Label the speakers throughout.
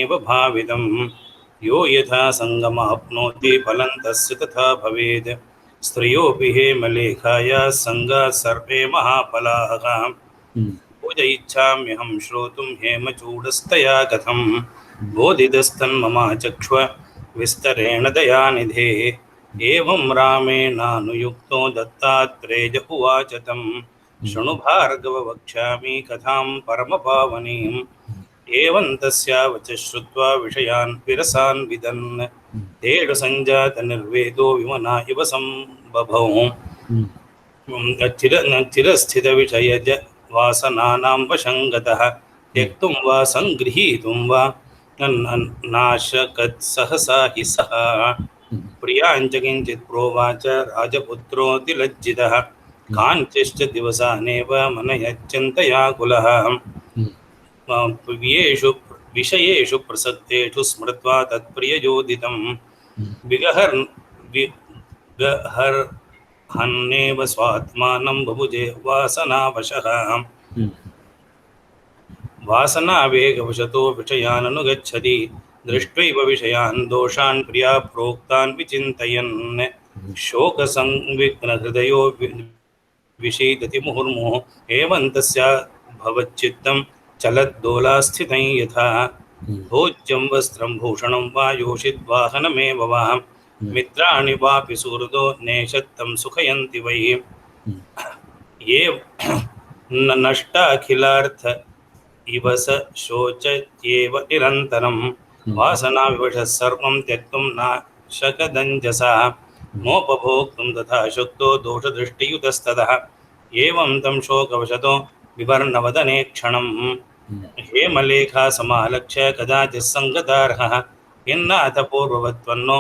Speaker 1: तन्मेव भावितम् यो यथा सङ्गमाप्नोति फलं तस्य तथा भवेत् स्त्रियोऽपि हेमलेखायाः सङ्गात् सर्वे महाफलाः पूज इच्छाम्यहं श्रोतुं हेमचूडस्तया कथं बोधितस्तन्मम चक्ष्व विस्तरेण दयानिधे एवं रामेणानुयुक्तो दत्तात्रेय उवाच तं शृणु भार्गव वक्ष्यामि कथां परमपावनीम् एवं तस्या वचः श्रुत्वा विषयान् विरसान् विदन् तेषु सञ्जातनिर्वेदो विमना इव सम्बभौ चिरस्थितविषयज वासनानां वशङ्गतः त्यक्तुं वा सङ्गृहीतुं वा नाशकत्सहसा हि सः प्रियाञ्च किञ्चित् प्रोवाच राजपुत्रोऽतिलज्जितः काञ्चिश्च दिवसानेव मनयच्चिन्तयाकुलः येषु विषयेषु प्रसक्तेषु स्मृत्वा तत्प्रिययोदितं विगहर्हन्नेव स्वात्मानं बभुजे वासनावशः वासनावेगवशतो विषयाननुगच्छति दृष्ट्वैव विषयान् दोषान् प्रिया प्रोक्तान् विचिन्तयन् शोकसंविघ्नहृदयो विषीदति मुहुर्मुहुः एवं तस्या भवच्चित्तं चलद्दोलास्थितं यथा भोज्यं वस्त्रं भूषणं वा योषिद्वाहनमेव वा मित्राणि वापि सुहृदो नेशत्तं सुखयन्ति वै ये नष्टाखिलार्थ इव स शोचत्येव निरन्तरं वासनाविवशः सर्वं त्यक्तुं नाशकदञ्जसा नोपभोक्तुं तथा शक्तो दोषदृष्टियुतस्ततः एवं तं शोकवशतो विवर्णवदने क्षणं हेमलेखा समालक्ष्य कदाचित् सङ्गतार्हः यन्नाथ पूर्ववत्वन्नो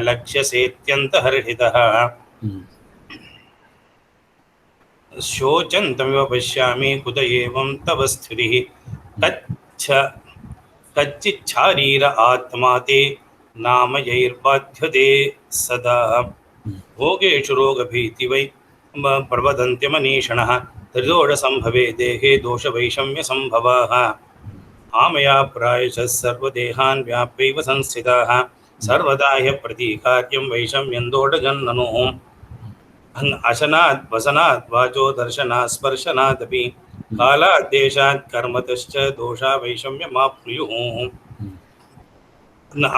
Speaker 1: लक्ष्यसेत्यन्तहर्षितः शोचन्तमिव पश्यामि कुत एवं तव स्थितिः कच्चिच्छारीर आत्मा ते नामयैर्बाध्यते सदा भोगेषु रोगभीति वै प्रवदन्त्यमनीषणः त्रिदोषसम्भवे देहे दोषवैषम्यसम्भवाः आमया प्रायशः सर्वदेहान् व्याप्यैव संस्थिताः सर्वदा ह्यप्रतीकार्यं वैषम्यन्दोषजन्मनोः अशनात् वसनात् वाचो दर्शनात् स्पर्शनादपि कालाद्देशात् कर्मतश्च दोषा वैषम्यमाप्नुयुः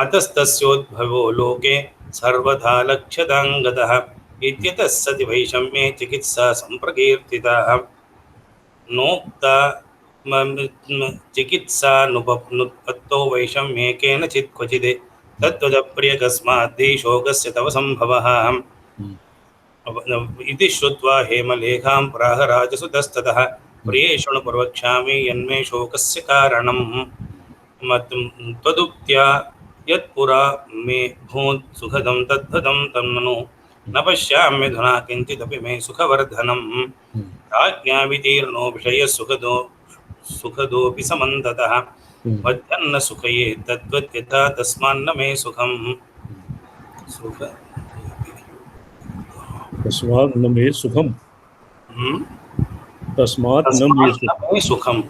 Speaker 1: अतस्तस्योद्भवो लोके सर्वथा लक्ष्यताङ्गतः इत्यतः सति वैषम्ये चिकित्सा सम्प्रकीर्तिता नोक्ता चिकित्सानुपत्तो वैषम्ये केनचित् क्वचित् तत्त्वदप्रियकस्माद्धि शोकस्य तव सम्भवः इति श्रुत्वा हेमलेखां प्राह राजसुतस्ततः प्रिये शृणु प्रवक्ष्यामि यन्मे शोकस्य कारणं त्वदुक्त्या यत्पुरा मे भूत् सुखदं तद्भदं तं ननु न पश्याम्यधुना किञ्चिदपि मे सुखवर्धनं राज्ञा वितीर्णो विषयः सुखदोऽपि समन्ततः मध्यन्न सुखये तद्वत् यथा तस्मान्न मे सुखं
Speaker 2: तस्मात् न मे सुखम तस्मात् न मे
Speaker 1: सुखम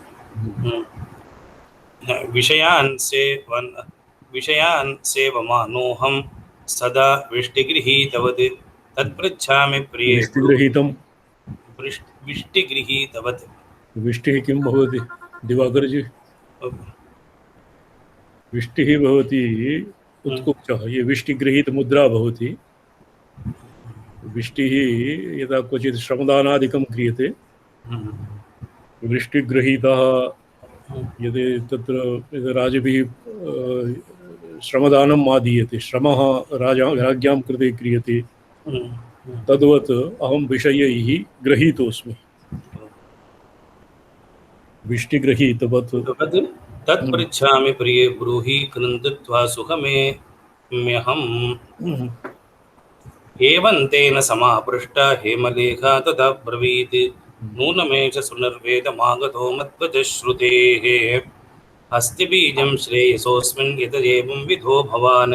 Speaker 1: विषयान् सेवमानोऽहं सदा विष्टिगृहीतवत् तत्पृच्छामि प्रिये विष्टिगृहीतवत्
Speaker 2: विष्टिः किं भवति दिवाकरजी विष्टिः भवति उत्कुब्जः ये विष्टिगृहीत मुद्रा भवति विष्टिः यदा क्वचित् श्रमदानादिकं क्रियते वृष्टिगृहीतः यदि तत्र राजभिः श्रमदानम् आदीयते श्रमः राज्ञां कृते क्रियते तद्वत् अहं विषयैः गृहीतोऽस्मि विष्टिगृहीतवत्
Speaker 1: तत्पृच्छामि प्रिये ब्रूहि कृन्दत्वा सुखमेऽहम् एवं तेन समापृष्टा हेमलेखा तदा ब्रवीत् नूनमेष सुनिर्वेदमागतो मद्वचश्रुतेः अस्ति बीजं श्रेयसोऽस्मिन् यतदेवं विधो भवान्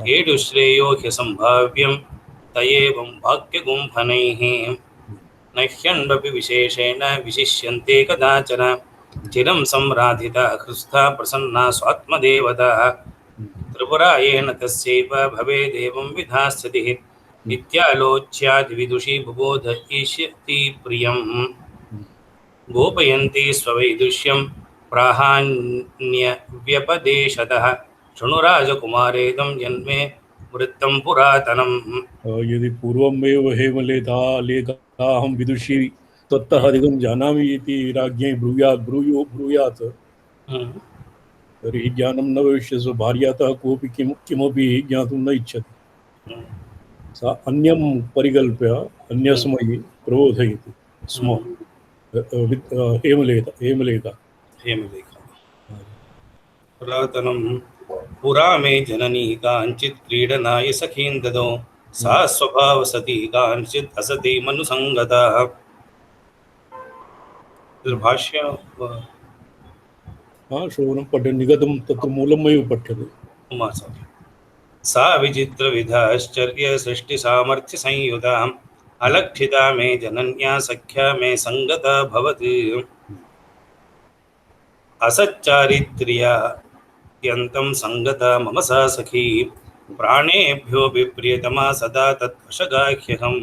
Speaker 1: येषु श्रेयो ह्यसम्भाव्यं तयेवं वाक्यगुम्फनैः न ह्यण्वपि विशेषेण विशिष्यन्ते कदाचन चिरं संराधिता हृस्था प्रसन्ना स्वात्मदेवता त्रिपुरायेण तस्यैव भवेदेवं विधास्यतिः इत्यालोच्याद्विदुषी बुबोध ईष्यति प्रियं गोपयन्ति स्ववैदुष्यं प्राहान्यव्यपदेशतः शृणुराजकुमारेदं जन्मे वृत्तं पुरातनम्।
Speaker 2: यदि पूर्वमेव हेमलेधा लेखाहं विदुषी त्वत्तः अधिकं जानामि इति राज्ञै ब्रूयात् तर्हि ज्ञानं न भविष्यति। भार्यातः कोऽपि किमपि ज्ञातुं न इच्छति। सा अन्यं परिकल्प्य अन्यस्मै प्रबोधयति स्म। हेमलेखा
Speaker 1: पुरातनं पुरा मे जननी काञ्चित् क्रीडनाय सखीं ददौ सा स्वभावसती काञ्चित् असती मनुसङ्गता। भाष्य
Speaker 2: श्रवणं पठ्य निगतं तत्र मूलमेव पठ्यते।
Speaker 1: सा विचित्रविधाश्चर्य सृष्टिसामर्थ्यसंयुताम् अलक्षिता मे जनन्या सख्या मे सङ्गता भवति असच्चारित्र्यात्यन्तं सङ्गता मम सा सखी प्राणेभ्यो विप्रियतमा सदा तत्वशगाह्यहम्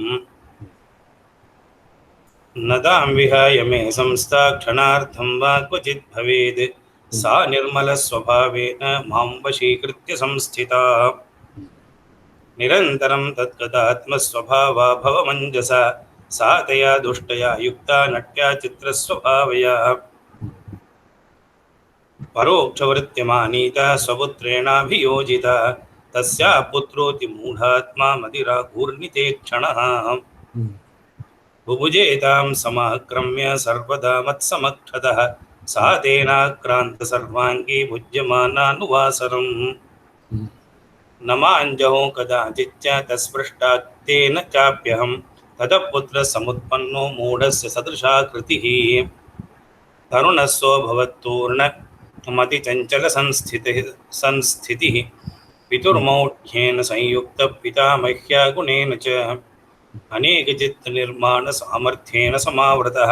Speaker 1: नदां विहाय मे संस्था क्षणार्थं वा क्वचित् भवेद् सा निर्मलस्वभावेन मां वशीकृत्य संस्थिता निरन्तरं तत्कदात्मस्वभावा भवमञ्जसा सा तया दुष्टया युक्ता नट्या चित्रस्वभावया परोक्षवृत्त्यमानीता स्वपुत्रेणाभियोजिता तस्या पुत्रोऽति मूढात्मा मदिराघूर्णिते क्षणः बुभुजेतां समाक्रम्य सर्वदा मत्समक्षतः सा तेनाक्रान्तसर्वाङ्गी भुज्यमानानुवासरम् न माञ्जहो कदाचिच्च तत्स्पृष्टाक्तेन चाप्यहं ततः पुत्रसमुत्पन्नो मूढस्य सदृशाकृतिः तरुणस्वभवत्तूर्णमतिचञ्चलसंस्थितिः पितुर्मौढ्येन संयुक्तपितामह्या गुणेन च अनेकचित्तनिर्माणसामर्थ्येन समावृतः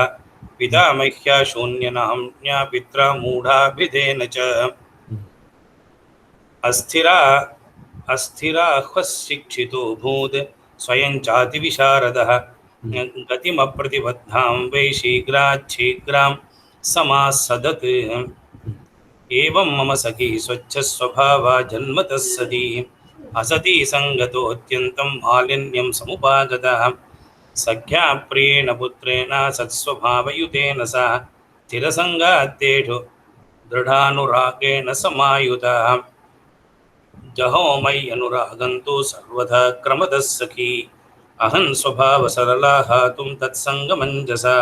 Speaker 1: पितामह्या शून्यनाम्न्या पित्रा मूढाभिधेन च अस्थिराह्वशिक्षितो भूत् स्वयं चातिविशारदः गतिमप्रतिबद्धां वै शीघ्राच्छीघ्रां समासदत् एवं मम सखी स्वच्छस्वभावा जन्मतः सती असती सङ्गतोऽत्यन्तं मालिन्यं समुपागतः सख्या प्रियेण पुत्रेण सत्स्वभावयुतेन सा चिरसङ्गात्तेषु दृढानुरागेण समायुता जहो मयि अनुरागन्तु सर्वथा क्रमदः सखी अहं स्वभावसरला हातुं तत्सङ्गमञ्जसा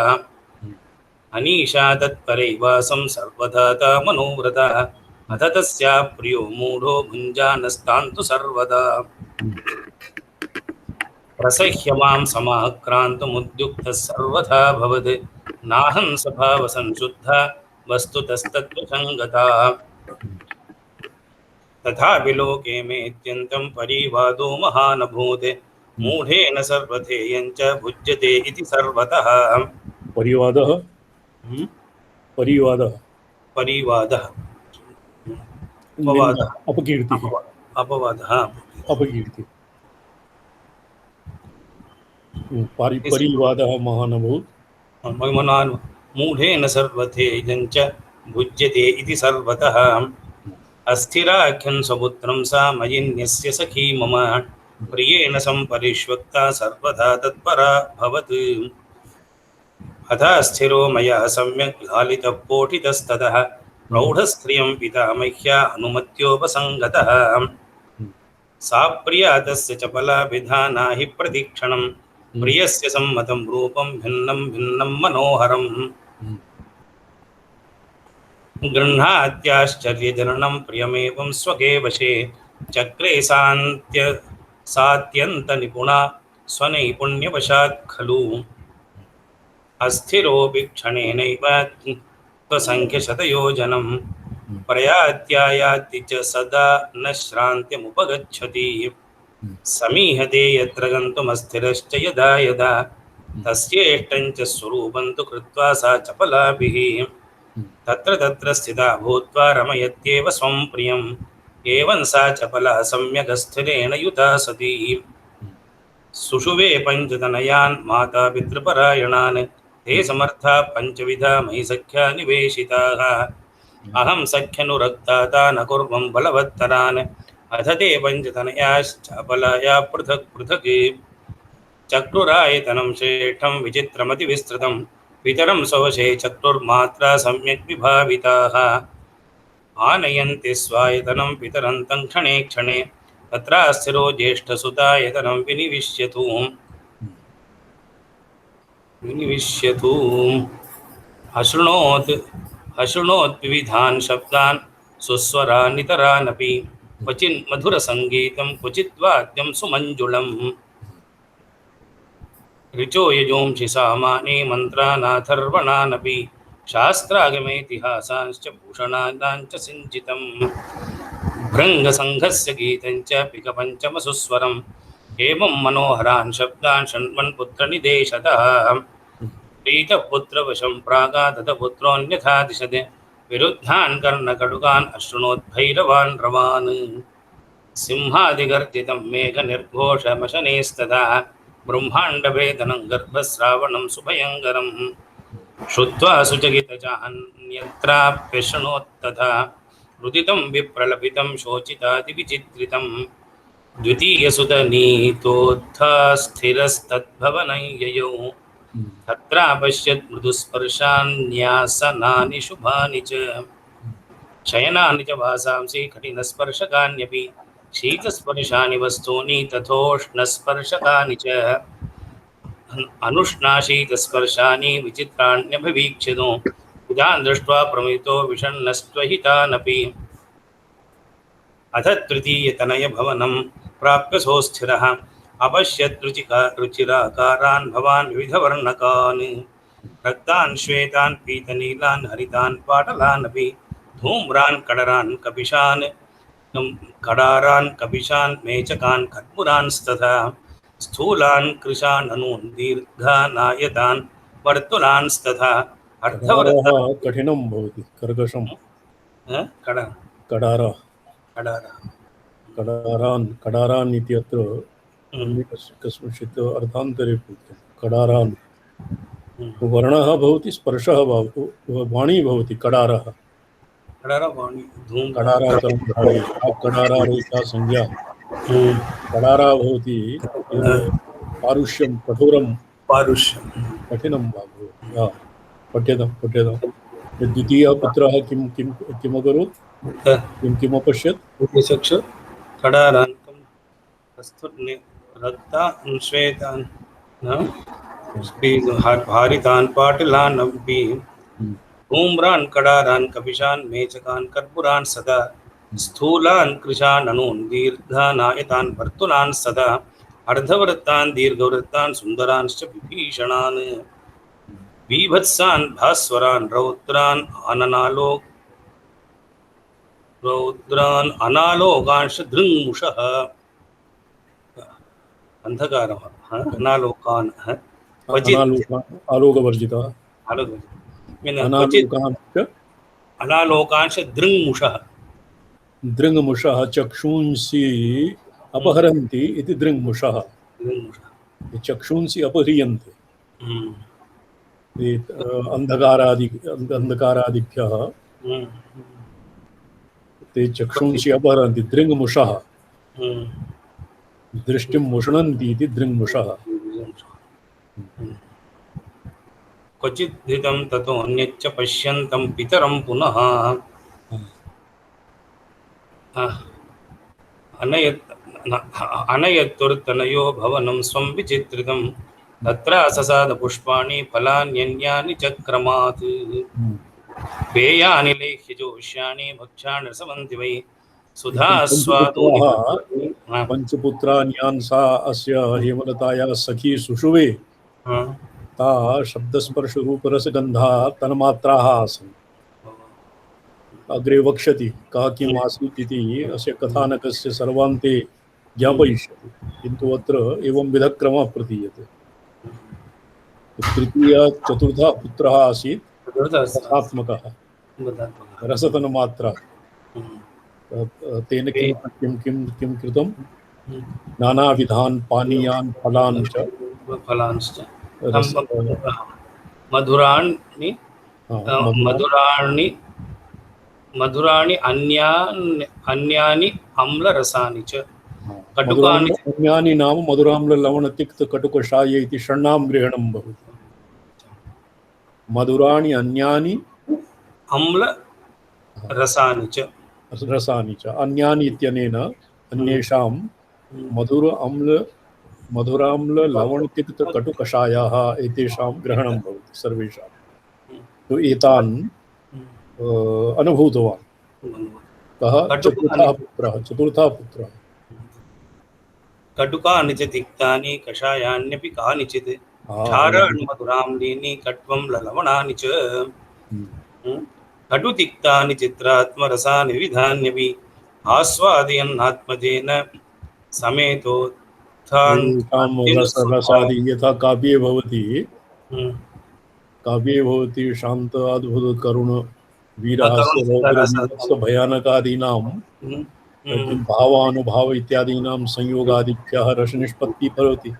Speaker 1: अनीशा तत्परैवासं सर्वदा मनोव्रता अथ तस्या प्रियो मूढो भुञ्जानस्तान्तु सर्वदा प्रसह्य मां समाक्रान्तमुद्युक्तः सर्वथा भवद् नाहं स्वभावसंशुद्धा वस्तुतस्तत्त्वसङ्गता तथापि लोके मेत्यन्तं परिवादो महानभूत् मूढेन सर्वथेयञ्च भुज्यते इति सर्वतः।
Speaker 2: परिवादः अपकीर्तिः परिवादः महानभूत्
Speaker 1: मूढेन सर्वथेयञ्च भुज्यते इति सर्वतः अस्थिराख्यं स्वपुत्रं सा मयिन्यस्य सखी मम प्रियेण सम्परिष्वक्ता सर्वदा तत्परा भवत् अथा स्थिरो मया सम्यक् लालितः पोषितस्ततः प्रौढस्त्रियं पितामह्या अनुमत्योपसङ्गतः सा प्रिया तस्य चपलाभिधाना हि प्रतिक्षणं प्रियस्य सम्मतं रूपं भिन्नं भिन्नं मनोहरम् गृह्णात्याश्चर्यजननं प्रियमेवं स्वके वशे चक्रे सात्यन्तनिपुणा स्वनैपुण्यवशात् खलु अस्थिरोऽपि क्षणेनैव त्वसङ्ख्यशतयोजनं प्रयात्यायाति च सदा न श्रान्त्यमुपगच्छति समीहते यत्र गन्तुमस्थिरश्च यदा यदा तस्येष्टं च स्वरूपं तु कृत्वा सा चपलाभिः तत्र तत्र स्थिता भूत्वा रमयत्येव स्वं प्रियम् एवं सा चपला सम्यगस्थिरेण युता सती सुषुवे पञ्चतनयान् माता पितृपरायणान् ते समर्था पञ्चविधा मयि सख्या निवेशिताः अहं सख्यनुरक्ता तान् अकुर्वं बलवत्तरान् अथ ते पञ्चतनयाश्चापलाया पृथक् पृथक् चक्रुरायतनं श्रेष्ठं विचित्रमतिविस्तृतं पितरं स्ववशे चक्रुर्मात्रा सम्यक् विभाविताः आनयन्ति स्वायतनं पितरन्तं क्षणे क्षणे तत्रास्थिरो ज्येष्ठसुतायतनं विनिविश्यतु अशृणोत् विविधान् शब्दान् सुस्वरान् नितरानपि क्वचिन् मधुरसङ्गीतं क्वचित् वाद्यं सुमञ्जुळम् ऋचो यजोंषि सामाने मन्त्रानाथर्वणानपि शास्त्रागमेतिहासांश्च भूषणानाञ्च सिञ्चितं भृङ्गसङ्घस्य गीतञ्च पिकपञ्चमसुस्वरम् एवं मनोहरान् शब्दान् शृण्वन् पुत्रनिदेशतः प्रीतः पुत्रवशं प्रागादतपुत्रोऽन्यथा दिशत् विरुद्धान् कर्णकटुकान् अशृणोद्भैरवान् रवान् सिंहादिगर्जितं मेघनिर्घोषमशनेस्तदा ब्रह्माण्डभेदनं गर्भस्रावणं सुभयङ्करं श्रुत्वा सुचकितचान्यत्राप्यशृणोत्तथा रुदितं विप्रलपितं शोचितादिविचित्रितं द्वितीयसुतनीतोत्था स्थिरस्तद्भवनं ययौ तत्रापश्यत् मृदुस्पर्शान्यासनानि शुभानि च शयनानि च वासांसि कठिनस्पर्शकान्यपि शीतस्पर्शानि वस्तूनि तथोष्णस्पर्शकानि च अनुष्णाशीतस्पर्शानि विचित्राण्यभिवीक्षितो बुधान् दृष्ट्वा प्रमितो विषण्णस्त्वहितानपि अथ तृतीयतनयभवनं प्राप्य सोऽस्थिरः अपश्यत् रुचिराकारान् भवान् विविधवर्णकान् रक्तान् श्वेतान् पीतनीलान् हरितान् पाटलान् अपि धूम्रान् कडारान् कपिशान् मेचकान् कर्पूरांस्तथा स्थूलान् कृशान् अनून् दीर्घानायतान् वर्तुलांस्तथा
Speaker 2: कडारः कठिनं भवति कर्कशं कडारा कडारान् इति अत्र कस्मिंश्चित् अर्थान्तरे कडारान् वर्णः भवति स्पर्शः भवति वाणी भवति कडारः कडारा संज्ञा कडारा भवति पारुष्यं कठोरं कठिनं वा पठ्यतां द्वितीयः पुत्रः किम् अकरोत् किम् अपश्यत्
Speaker 1: कडारान्तं रक्तान् श्वेतान् हारितान् पाटलान् अपि धूम्रान् कडारान् कपिशान् मेचकान् कर्पूरान् सदा स्थूलान् कृशान् अनून् दीर्घानायतान् वर्तुलान् सदा अर्धवृत्तान् दीर्घवृत्तान् सुन्दरांश्च विभीषणान् बीभत्सान् भास्वरान् रौद्रान् अनालोकांश्च धृङ्मुषः अंधकारः अनालोकान्
Speaker 2: आलोकवर्जितः
Speaker 1: अनालोकांश्च
Speaker 2: दृङ्मुषः चक्षुंसि अपहरन्ति इति दृङ्मुषः चक्षुंसि अपह्रियन्ते अंधकारादिभ्यः ते चक्षुंसि अपहरन्ति दृङ्मुषः दृष्टिं मुषणन्ति इति दृङ्मुषः
Speaker 1: क्वचित् धृतं ततो अन्यच्च पश्यन्तं पितरं पुनः अनयत्तुर्तनयो भवनं स्वं विचित्रितं तत्र ससाद पुष्पाणि फलान्यन्यानि चक्रमात् पेयानि लेह्यजोष्याणि भक्ष्याणि रसवन्ति वै सुधास्वादूनि
Speaker 2: पंचपुत्रान्यान् सा अस्य हेमलतायाः सखी सुषुवे ता शब्दस्पर्शरूपरसगन्धा तन्मात्राः आसन् अग्रे वक्ष्यति कः किम् आसीत् इति अस्य कथानकस्य सर्वान्ते ज्ञापयिष्यति किन्तु अत्र एवं विधक्रमः प्रतीयते तृतीयः चतुर्थः पुत्रः आसीत् कथात्मकः रसतन मात्रा तेन किं किं किं किं कृतं नानाविधान् पानीयान् फलान् च
Speaker 1: फलांश्च
Speaker 2: रस
Speaker 1: मधुराणि
Speaker 2: मधुरान्
Speaker 1: मधुराणि मधुराणि अन्यानि अम्लरसानि च कटुकानि
Speaker 2: मधुराम्ल अन्यानि नाम मधुराम्ल लवण तिक्त कटुक शाय इति षण्णां ग्रहणं भवति मधुराणि अन्यानि
Speaker 1: अम्लरसानि च
Speaker 2: रसानि च अन्यानि इत्यनेन अन्येषां मधुराम्ल लवण तिक्त कटुकषायाः एतेषां ग्रहणं भवति सर्वेषां तो एतान् अनुभूतवान् कः चतुर्थः पुत्रः
Speaker 1: कटुकानि च तिक्तानि कषायान्यपि कानिचित् क्षाराणि मधुराम्लीनि कट्वं लवणानि च कटुतिक्तानि चित्रात्मरसानि विविधान्यपि आस्वादयन्नात्मजेन
Speaker 2: रसादि यथा काव्ये भवति शान्त अद्भुत करुण वीरहास्य रौद्र भयानकादीनां भावानुभाव इत्यादीनां संयोगादिभ्यः रसनिष्पत्तिः भवति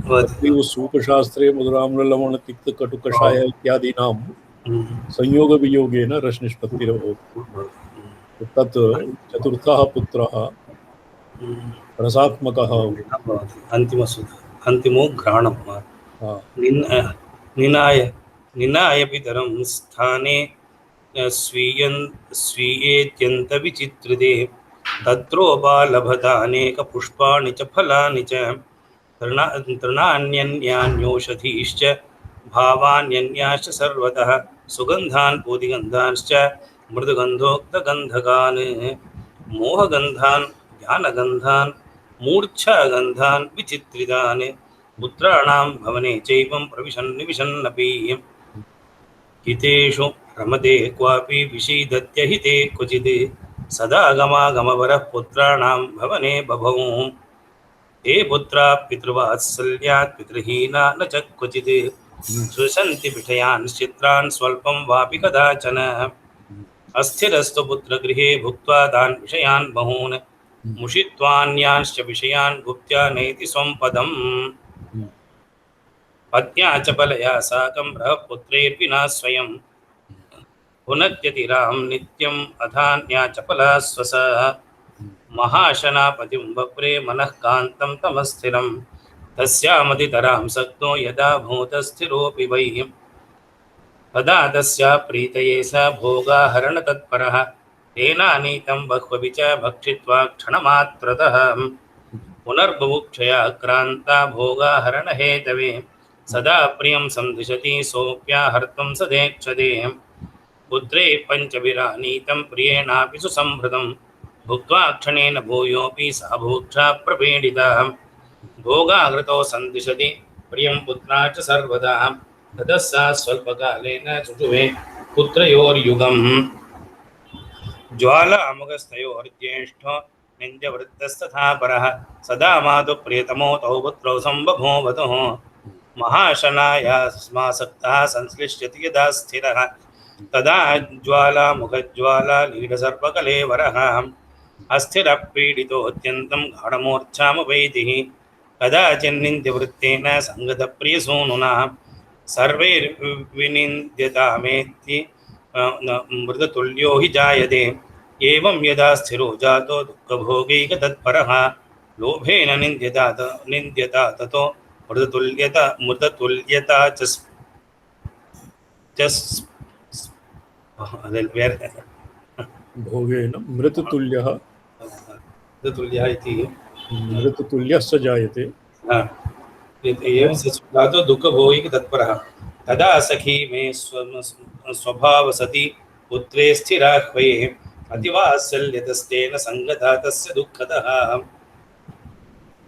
Speaker 2: तत्रैव सूपशास्त्रे मधुराम्ल लवण तिक्त कटुकषाय इत्यादीनां संयोगवियोगेन रसनिष्पत्तिर्भवति तत् चतुर्थः पुत्रः रसात्मकः
Speaker 1: अन्तिमो घ्राणं निनायपितरं स्थाने स्वीयेत्यन्तविचित्रिते तत्रोपालभतानेकपुष्पाणि च फलानि च तृणान्यन्यान्योषधीश्च भावान्यन्याश्च सर्वतः सुगन्धान् बोधिगन्धांश्च मृदुगन्धोक्तगन्धकान् मोहगन्धान् ज्ञानगन्धान् मूर्च्छागन्धान् विचित्रितान् पुत्राणां भवने चैवं प्रविशन्निविशन्नपि हितेषु रमते क्वापि विषीदत्यहिते क्वचित् सदा गमागमवरः पुत्राणां भवने बभौ ते पुत्रा पितृवात्सल्यात् पितृहीना न च क्वचित् सृशन्ति विषयान् स्वल्पं वापि कदाचन अस्थिरस्तु पुत्रगृहे भुक्त्वा तान् विषयान् बहून् मुषित्वान्यांश्च विषयान् गुप्त्या नैति स्वं पदम् पत्न्या च बलया साकं पुत्रैर्विना स्वयं पुनत्यतिरां नित्यम् अधान्या चपला स्वसा महाशनापतिं वप्रे मनः कान्तं तमस्थिरं तस्यामतितरां सक्तो यदा भूतस्थिरोऽपि वै तदा तस्या प्रीतये स भोगाहरणतत्परः तेनानीतं बह्वपि च भक्षित्वा क्षणमात्रतः पुनर्बुभुक्षया क्रान्ता भोगाहरणहेतवे सदा प्रियं संदिशति सोऽप्याहर्तुं सदेक्षते पुत्रे पञ्चभिरानीतं प्रियेणापि सुसंहृतं भुक्त्वा क्षणेन भूयोऽपि सा भूक्षा प्रपीडिता भोगाहृतो संदिशति प्रियं पुत्रा च सर्वदा ततः सा स्वल्पकालेन चुचुवे पुत्रयोर्युगम् ज्वालामुखस्तयोर्ज्येष्ठो निन्द्यवृत्तस्तथा परः सदा मातु प्रियतमो तौ पुत्रौ सम्बभूवतुः महाशनायास्मासक्तः संश्लिष्यति यदा स्थिरः तदा ज्वालामुखज्वाला लीढसर्पकलेवरः अस्थिरपीडितोऽत्यन्तं गाढमूर्च्छामुपैतिः कदाचिन्निन्द्यवृत्तेन सङ्गतप्रियसूनुना सर्वैर्विनिन्द्यतामेति मृततुल्यो हि जायते एवं यदा स्थिरो जातो दुःखभोगैकतत्परः लोभेन निन्द्यता ततो मृततुल्यता च
Speaker 2: भोगेन मृततुल्यः
Speaker 1: इति
Speaker 2: मृततुल्यश्च जायते
Speaker 1: एवं जातो दुःखभोगैकतत्परः तदा सखी मे स्वभावसति पुत्रे स्थिराह्वये अतिवात्सल्यतस्तेन सङ्गता तस्य दुःखतः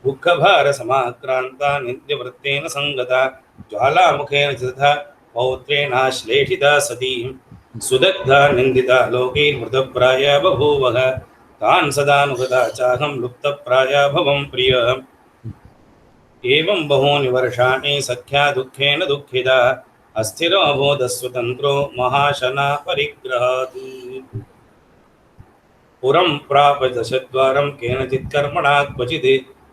Speaker 1: दुःखभारसमाक्रान्ता नित्यवृत्तेन सङ्गता ज्वालामुखेन च तथा पौत्रेणाश्लेषिता सती सुदग्धा निन्दिता लोकैर्मृतप्राया बभूवः तान् सदानुगता चाहं लुप्तप्राया भवं प्रिय एवं बहूनि वर्षाणि सख्या दुःखेन दुःखिता अस्थिरो अबोधस्वतन्त्रो महाशना परिग्रहात् पुरं प्राप दशद्वारं केनचित् कर्मणा क्वचित्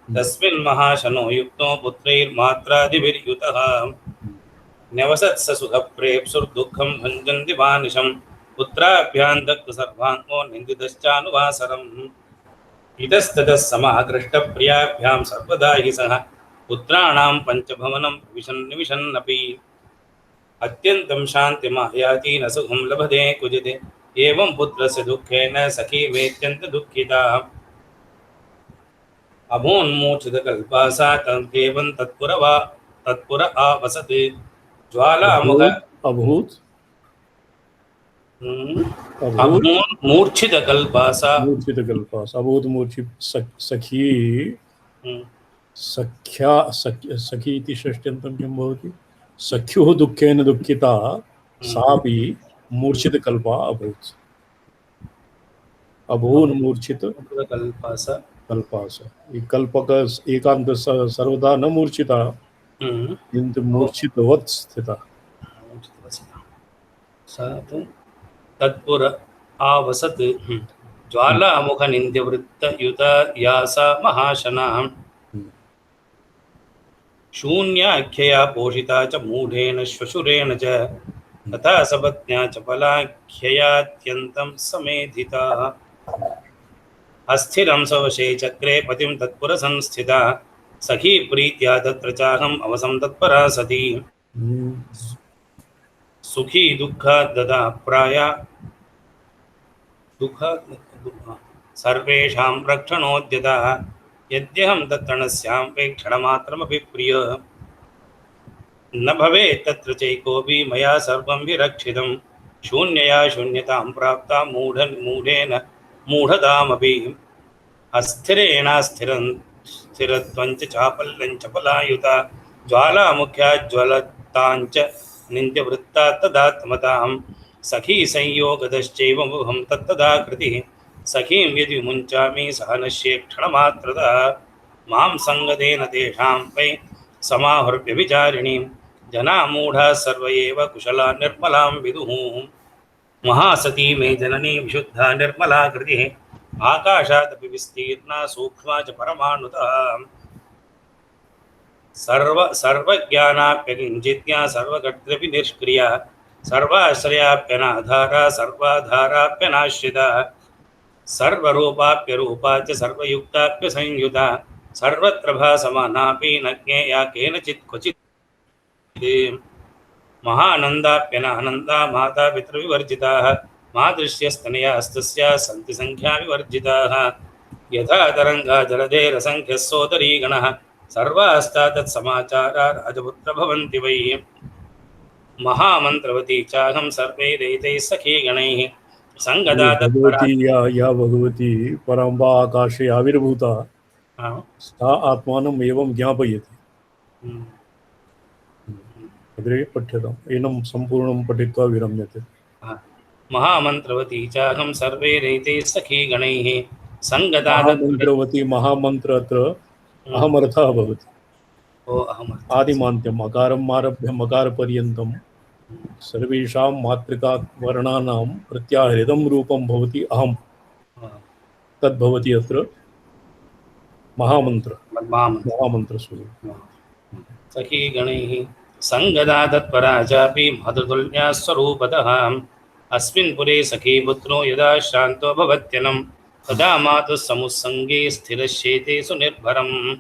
Speaker 1: तस्मिन् महाशनो युक्तो पुत्रैर्मात्रादिभिर्युतः न्यवसत्स सुखप्रेप्सुर्दुःखं भञ्जन्ति वानिशं पुत्राभ्यां दग्ध सर्वाङ्गो निन्दितश्चानुवासरम् इतस्ततः समाकृष्टप्रियाभ्यां सर्वदा हि सः पुत्राणां पञ्चभवनं विशन्निविशन्नपि अत्यन्तं शान्तिमायाति न सुखं लभते क्वचित् एवं पुत्रस्य दुःखेन सखी वेत्यन्तदुःखिता अभोन्मोचितकल्पा सा तदेवं तत्पुर आवसत् ज्वालामुख
Speaker 2: अभूत
Speaker 1: मूर्छितकल्पा सा
Speaker 2: मूर्छितकल्पास अभूत मूर्छित सखी सखी इति षष्ट्यन्तं किं भवति सख्युः दुःखेन दुःखिता सापि मूर्छितकल्पा अभूत्
Speaker 1: कल्पास
Speaker 2: कल्पास कल्पक एकांत सर्वदा न मूर्छिता किंतु मूर्छितवत् स्थिता
Speaker 1: तत्पुर आवसत् ज्वालामुख निन्द्यवृत्तयुत यासा महाशना शून्याख्यया पोषिता च मूढेन श्वशुरेण च तथा सपत्न्या च फलाख्ययात्यन्तं समेधिता अस्थिरं सवशे चक्रे पतिं तत्पुर संस्थिता सखी प्रीत्या तत्र चाहम् अवसं तत्परा सती सुखी दुःखाद्ददा प्राया सर्वेषां रक्षणोद्यतः यद्यहं तत्तणस्यां क्षणमात्रमपि प्रिय न भवेत् तत्र चैकोऽपि मया सर्वं विरक्षितं शून्यया शून्यतां प्राप्ता मूढेन मूढतामपि स्थिरत्वञ्च चापल्यं च पलायुता ज्वालामुख्या ज्वलताञ्च निन्द्यवृत्ता तदात्मतां सखी संयोगतश्चैव मुहं तत्तदा कृतिः सखीं यदि मुञ्चामि सह नश्ये क्षणमात्रतः मां सङ्गतेन तेषां वै समाहुर्व्यभिचारिणीं जना मूढाः सर्व एव कुशला निर्मलां विदुः महासती मे जननी विशुद्धा निर्मला कृतिः आकाशादपि विस्तीर्णा सूक्ष्मा च परमाणुतः सर्वज्ञानाप्यकिञ्चिज्ञा सर्वकर्तृपि निष्क्रिया सर्वाश्रयाप्यनाधारा सर्वाधाराप्यनाश्रिता सर्वरूपाप्यरूपा च सर्वयुक्ताप्यसंयुता सर्वत्र भासमानापि न ज्ञेया केनचित् क्वचित् महानन्दाप्यनानन्दा माता पितृविवर्जिताः मादृश्यस्तनयास्तस्याः सन्ति संख्याविवर्जिताः यथा तरङ्गा जलधेरसङ्ख्यः सोदरीगणः सर्वास्ता तत्समाचारा राजपुत्र भवन्ति वै महामन्त्रवती चाहं सर्वैरैतैः सखीगणैः संगदा
Speaker 2: भगवती या भगवती पराम्बा आकाशे आविर्भूता सा आत्मानम् एवं ज्ञापयति अग्रे पठ्यताम् एनं सम्पूर्णं पठित्वा विरम्यते
Speaker 1: महामन्त्रवती चाहं सर्वैरैतैः सखीगणैः संगदा
Speaker 2: महामन्त्रवती महामन्त्र अत्र अहमर्थः भवति आदिमान्त्यम् अकारम् आरभ्य मकारपर्यन्तं सर्वेषां मातृकावर्णानां प्रत्याहृतं रूपं भवति अहं तद्भवति अत्र महामन्त्रस्वरूपं
Speaker 1: सखीगणैः संगदा तत्परा चापि मातृतुल्या स्वरूपतः अस्मिन् पुरे सखीपुत्रो यदा श्रान्तो भवत्यनं तदा मातुः समुत्सङ्गे स्थिरश्चेते सुनिर्भरम्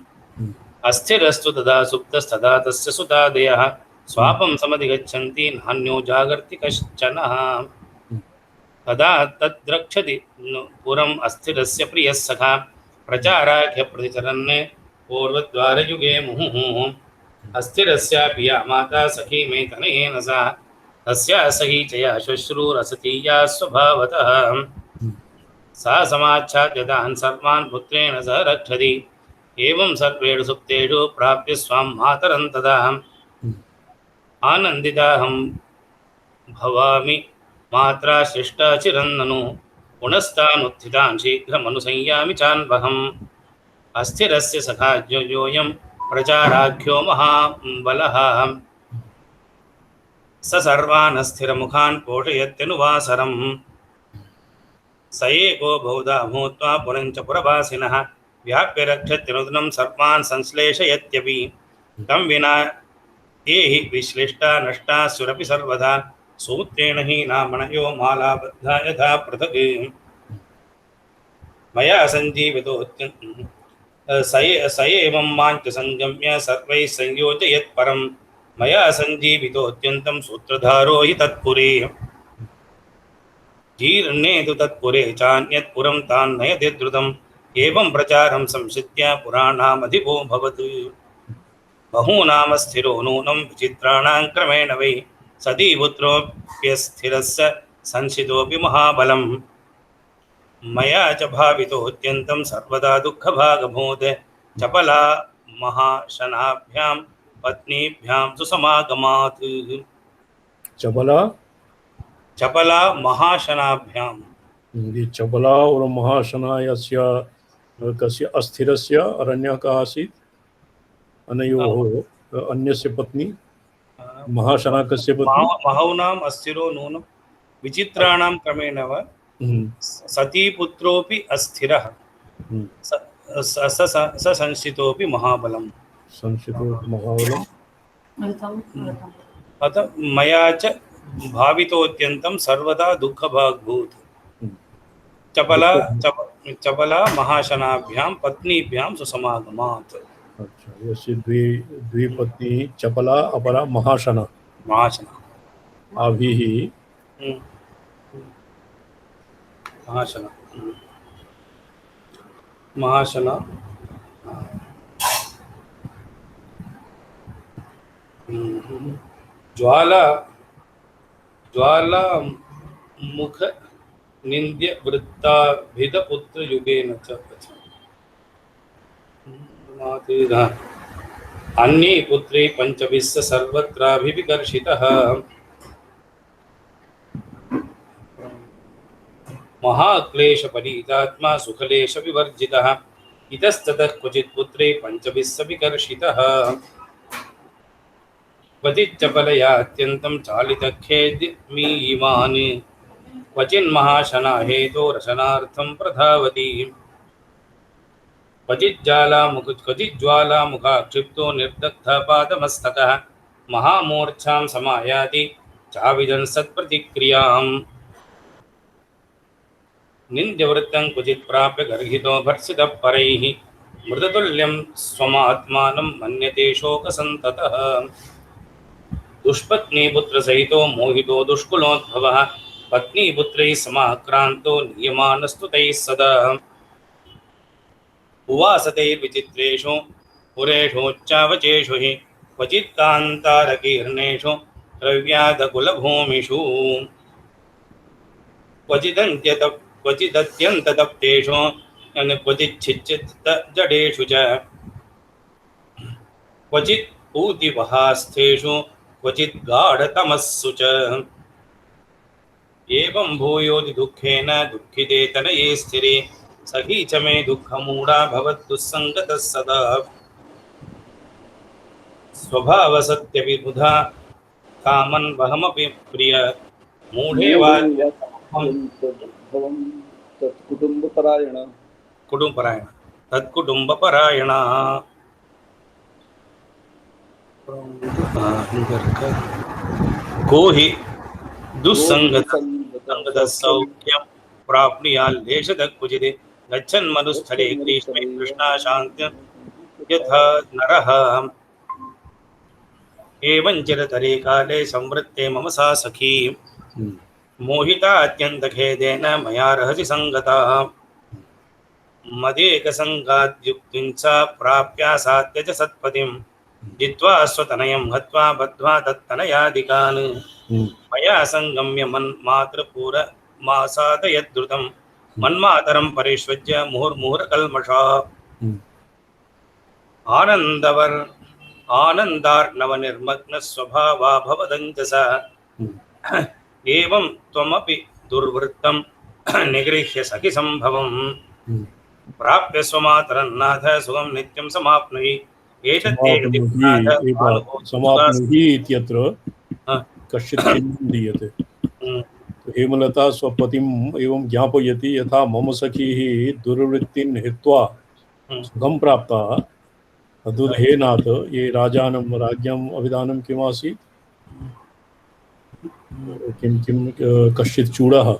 Speaker 1: अस्थिरस्तु तदा सुप्तस्तदा तस्य सुतादयः स्वापं समधिगच्छन्ति नान्यो जागर्ति कश्चनः तदा तद्रक्षति पुरम् अस्थिरस्य प्रियः सखा प्रचाराख्य प्रतिचरन् पूर्वद्वारयुगे मुहुः अस्थिरस्यापि या माता सखी मे तनयेन सा तस्या सखी च या श्वश्रूरसतीया स्वभावतः सा समाच्छाद्यतान् सर्वान् पुत्रेण सह रक्षति एवं सर्वेषु सुप्तेषु प्राप्य स्वां मातरं तदा आनन्दिताहं भवामि मात्रा शिष्टा चिरन्ननु पुनस्तानुत्थितान् शीघ्रमनुसंयामि चान्वहम् अस्थिरस्य सखाज्योऽयं प्रचाराख्यो महाबलः स सर्वान् स्थिरमुखान् पोषयत्यनुवासरम् स एको बहुधा भूत्वा पुनञ्च पुरवासिनः व्याप्य रक्षत्यनुदिनं सर्वान् संश्लेषयत्यपि तं विना ये हि विश्लिष्टा नष्टा सुरपि सर्वदा सूत्रेण हि नामणयो मालाबद्धा यथा पृथक् मया सञ्जीवितोऽत्यन्तं स एवं माञ्च संगम्य सर्वैः संयोजयत् परं मया सञ्जीवितोऽत्यन्तं सूत्रधारो हि तत्पुरे जीर्णे तु तत्पुरे चान्यत् पुरं तान्नयति द्रुतम् एवं प्रचारं संसिद्ध्य पुराणामधिपो भवत् बहूनाम स्थिरो नूनं विचित्राणां क्रमेण वै सती पुत्रोऽप्यस्थिरस्य संसितोऽपि महाबलम् मया च भावितोऽत्यन्तं सर्वदा दुःखभागभूत् चपला महाशनाभ्यां पत्नीभ्यां सुसमागमात् चपला महाशनाभ्यां
Speaker 2: ये चपला और महाशना यस्य कस्य अस्थिरस्य अरण्यकः आसीत् अनयोः अन्यस्य पत्नी महाशना कस्य पत्नी
Speaker 1: बहूनाम् अस्थिरो नूनं विचित्राणां क्रमेण वा सती पुत्रोऽपि अस्थिरः स संस्थितोऽपि महाबलम् अतः मया च भावितोऽत्यन्तं सर्वदा दुःखभाग्भूत् चपला महाशनाभ्यां पत्नीभ्यां सुसमागमात्
Speaker 2: अच्छा यस्य द्वे पत्नी चपला अपरा महाशना अभिः
Speaker 1: महाशना ज्वाला मुख निंद्य वृत्ताभिद पुत्र युगेन च अन्ये पुत्रे पंचभिश्च सर्वत्राभिविकर्षितः महाक्लेशपरीतात्मा सुखलेश विवर्जितः इतस्ततः क्वचित् पुत्रे पंचभिश्च विकर्षितः क्वचिच्चपलया अत्यन्तं चालितखेद्मीयमान् क्वचिन्महाशना हेतोरशनार्थं प्रधावति क्वचिज्ज्वालामुखा क्षिप्तो निर्दग्धपादमस्तकः महामूर्च्छां समायाति चाविदंसत्प्रतिक्रियाम् निन्द्यवृत्तं क्वचित् प्राप्य गर्हितो भर्त्सितः परैः मृततुल्यं स्वमात्मानं मन्यते शोकसन्ततः दुष्पत्नीपुत्रसहितो मोहितो दुष्कुलोद्भवः पत्नीपुत्रैः समाक्रान्तो नीयमानस्तु तैः सदा उवासतैर्विचित्रेषु पुरेषोच्चावचेषु हि क्वचित् कान्तारकीर्णेषु द्रव्यादकुलभूमिषु क्वचिदत्यन्ततप्तेषु क्वचिच्छिच्चित्तजडेषु च क्वचित् पूतिवहास्थेषु क्वचित् गाढतमस्सु च एवं भूयोति दुःखेन दुःखिते तनये स्थिरे सखी च मे दुःखमूढा भवद्दुस्सङ्गतः सदा स्वभावसत्यपि बुधा कामन् वहमपि प्रिय मूढे वा तत्कुटुम्बपरायण को हि दुस्सङ्गतः सौख्यं प्राप्नुयात् लेशतः क्वचित् गच्छन् मरुस्थले ग्रीष्मे कृष्णाशान्त्य यथा नरः एवं चिरतरे काले संवृत्ते मम सा सखी मोहिता अत्यन्तखेदेन मया रहसि संगता मदेकसङ्गाद्युक्तिं च प्राप्यासाद्य च सत्पतिं जित्वा स्वतनयं हत्वा बद्ध्वा तत्तनयादिकान् मया संगम्य मन्मातृपुरमासादयद्रुतं मन्मातरं परिष्वज्य मुहुर्मुहुरकल्मषा आनन्दार्णवनिर्मग्नस्वभावा भवदञ्जसा एवं त्वमपि दुर्वृत्तं निगृह्य सखि संभवं प्राप्य स्वमातरन्नाथ सुखं नित्यं समाप्नुहि
Speaker 2: समाप्नुहि इत्यत्र कश्चित् चिह्नं दीयते। तो हेमलता स्वपतिम् एवं ज्ञापयति, यथा मम सखीः दुर्वृत्तिं हित्वा सुखं प्राप्ता तद्वत् हे नाथ ये राजानं राज्ञाम् अभिधानं किमासीत्, किं किं कश्चित् चूडः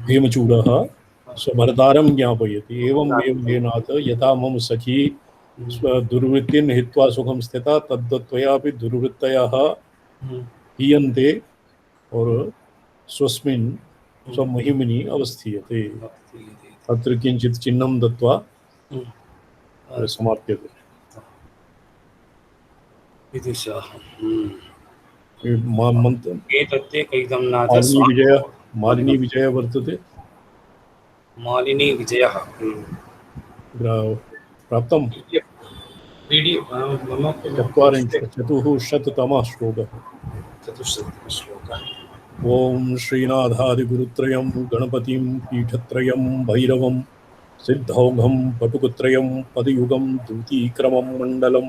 Speaker 2: हेमचूडः स्वभर्तारं ज्ञापयति, एवं हे नाथ यथा मम सखी दुर्वृत्तिं हित्वा सुखं स्थिता तद्वत् त्वयापि दुर्वृत्तयः हीयन्ते और स्वस्मिन् स्वमहिमनि अवस्थीयते। अत्र किञ्चित् चिह्नं दत्वा समाप्यते। मालिनी विजय वर्तते।
Speaker 1: मालिनी विजयः
Speaker 2: प्राप्तं 450तमः श्लोकः। ओम श्रीनाथादिगुरुत्रयं गणपतिं पीठत्रयं भैरवं सिद्धौघं पटुकत्रयं पदयुगं द्वितीक्रमं मण्डलं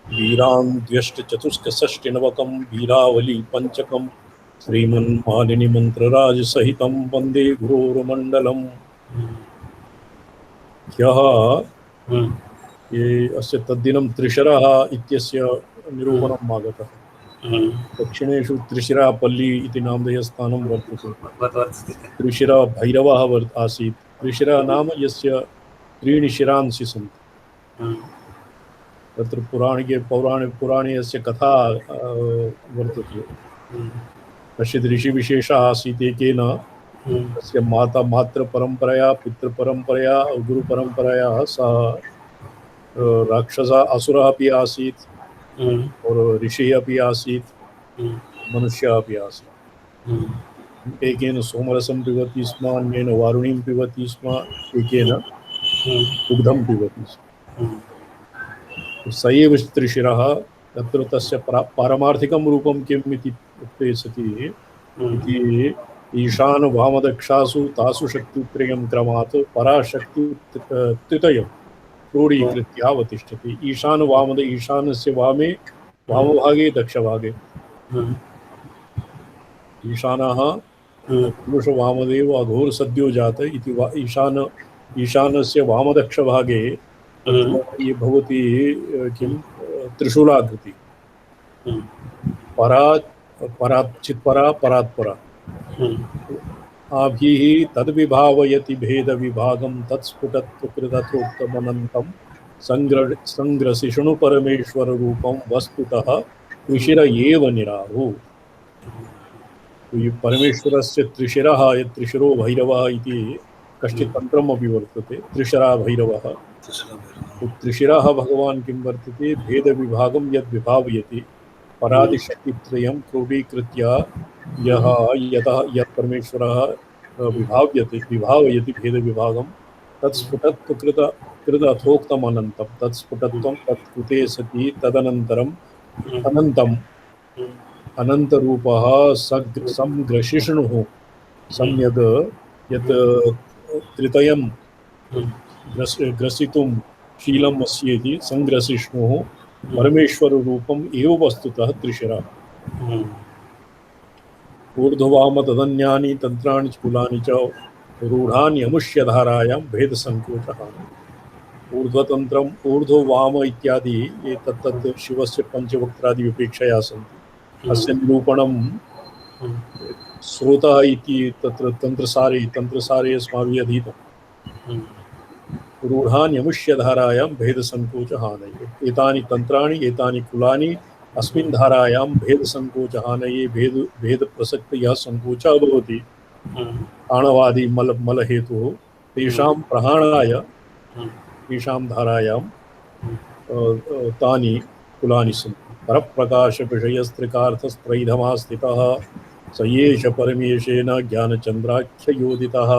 Speaker 2: वीरान्द्यष्टचतुष्कषष्टिनवकं वीरावली पंचकं श्रीमन्मालिनी मंत्रराजसहितं वन्दे गुरोर्मण्डलम्। ह्यः ये अस्य तद्दिनं त्रिशरः इत्यस्य निरूपणम् आगतः। दक्षिणेषु त्रिशिरापल्ली इति नामधेयस्थानं वर्तते। त्रिशिरा भैरवः आसीत्। त्रिशिरा नाम यस्य त्रीणि शिरांसि सन्ति। तत्र पुराणे यस्य कथा वर्तते। कश्चित् ऋषिविशेषः आसीत्, एकेन तस्य मातृपरम्परया पितृपरम्परया गुरुपरम्परया सः राक्षसः असुरः अपि आसीत् और ऋषिः अपि आसीत्, मनुष्यः अपि आसीत्। एकेन सोमरसं पिबति स्म, अन्येन वारुणीं पिबति स्म, एकेन दुग्धं पिबति स्म। स एव त्रिशिरः। तत्र तस्य पारमार्थिकं रूपं किम् इति उक्ते सति ईशान वामदक्षासु तासु शक्तित्रयं क्रमात् पराशक्तित्रितयं क्रोडीकृत्य अवतिष्ठति। ईशान वामद, ईशानस्य वामे वामभागे दक्षभागे। ईशानः पुरुष वामदेव अघोर सद्यो जात इति ईशानस्य वामदक्षभागे ये भवति किं त्रिशूलाकृति। चित्परा परात्परा आभिः तद्विभावयति भेदविभागं तत्स्फुटत्कृतथोक्तमनन्तं संग्रसिष्णु परमेश्वर रूपं वस्तुतः त्रिशिर एव निराहु। तो ये परमेश्वरस्य त्रिशिरः, त्रिशिरो भैरवः इति कश्चित् तन्त्रम् अपि वर्तते। त्रिशिरा भैरवः। तो त्रिशिरः भगवान् किं वर्तते, भेदविभागं यद् विभावयति परादिशक्तित्रयं क्रोडीकृत्य यत् परमेश्वरः विभावयति भेदविभागं तत्स्फुटत्कृतथोक्तम् अनन्तं। तत्स्फुटत्वं तत्कृते सति तदनन्तरम् अनन्तम् अनन्तरूपः संग्रसिष्णुः सम्यग् यत् त्रितयं ग्रसितुं शीलम् अस्येति संग्रसिष्णुः परमेश्वर रूपम् एव वस्तुतः त्रिशिरः। ऊर्ध्ववाम तदन्यानि तन्त्राणि कुलानि च रूढानि अमुष्यधारायां भेदसङ्कोचः। ऊर्ध्वतन्त्रम् ऊर्ध्ववाम इत्यादि ये तत्तत् शिवस्य पंचवक्त्रादिविपेक्षया सन्ति। अस्य निरूपणं स्रोतः इति तत्र तन्त्रसारे अस्माभिः अधीतम्। रूढानि अमुष्यधारायां भेदसङ्कोचहानये। एतानि तन्त्राणि एतानि कुलानि अस्मिन् धारायां भेदसङ्कोचहानये। भेदप्रसक्तयः सङ्कोचः भवति आणवादि मलहेतुः, तेषां प्रहाणाय तेषां धारायां तानि कुलानि सन्ति। परप्रकाशविषयस्त्रिकार्थस्त्रैधमा स्थितः स एष परमेशेन ज्ञानचन्द्राख्ययोदितः।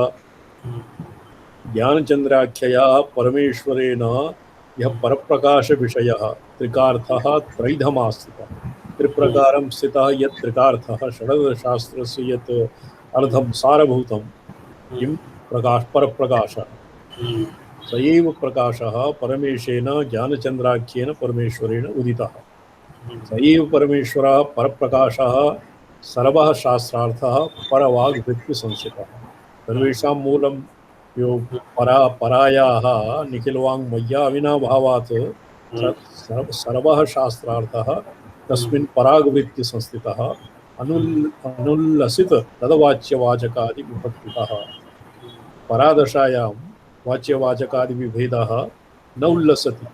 Speaker 2: ज्ञानचन्द्राख्यया परमेश्वरेण यः परप्रकाशविषयः त्रिकार्थः त्रैधमा स्थितः। त्रिप्रकारं स्थितः यत् त्रिकार्थः षडदशास्त्रस्य यत् अर्धं सारभूतं किं परप्रकाशः स एव प्रकाशः परमेशेन ज्ञानचन्द्राख्येन परमेश्वरेण उदितः। स एव परमेश्वरः परप्रकाशः सर्वः शास्त्रार्थः परवाग्वृत्तिसंस्थितः। सर्वेषां मूलं यो परायाः निखिलवाङ्मय्या विनाभावात् सर्वः शास्त्रार्थः तस्मिन् परागवृत्तिसंस्थितः अनुल्लसित तदवाच्यवाचकादि विभक्तितः। परादशायां वाच्यवाचकादि विभेदः न उल्लसति,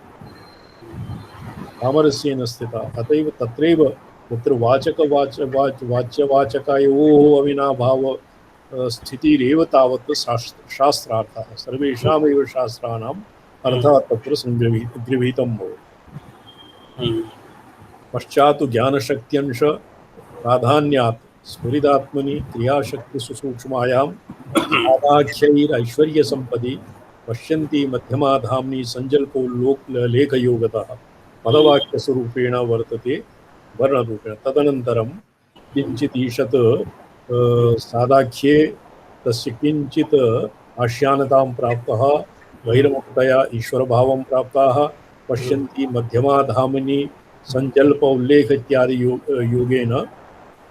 Speaker 2: सामरस्येन स्थितः। अतएव तत्रैव तत्र वाच्यवाचकयोः अविनाभाव स्थितिरेव तावत् शास्त्रार्थः। सर्वेषामेव शास्त्राणाम् अर्थः तत्र गृहीतं भवति। पश्चात् ज्ञानशक्त्यंश प्राधान्यात् स्फुरिदात्मनि क्रियाशक्तिषु सूक्ष्मायां सादाख्यैरैश्वर्यसम्पदि पश्यन्ति मध्यमाधाम्नि सञ्जल्पोल्लेखयोगतः पदवाक्यस्वरूपेण वर्तते वर्णरूपेण। तदनन्तरं किञ्चित् ईषत् सादाख्ये तस्य किञ्चित् आश्यानतां प्राप्तः बहिर्मुक्तया ईश्वरभावं प्राप्ताः पश्यन्ति मध्यमाधाम्नि सञ्जल्प उल्लेख इत्यादि योगेन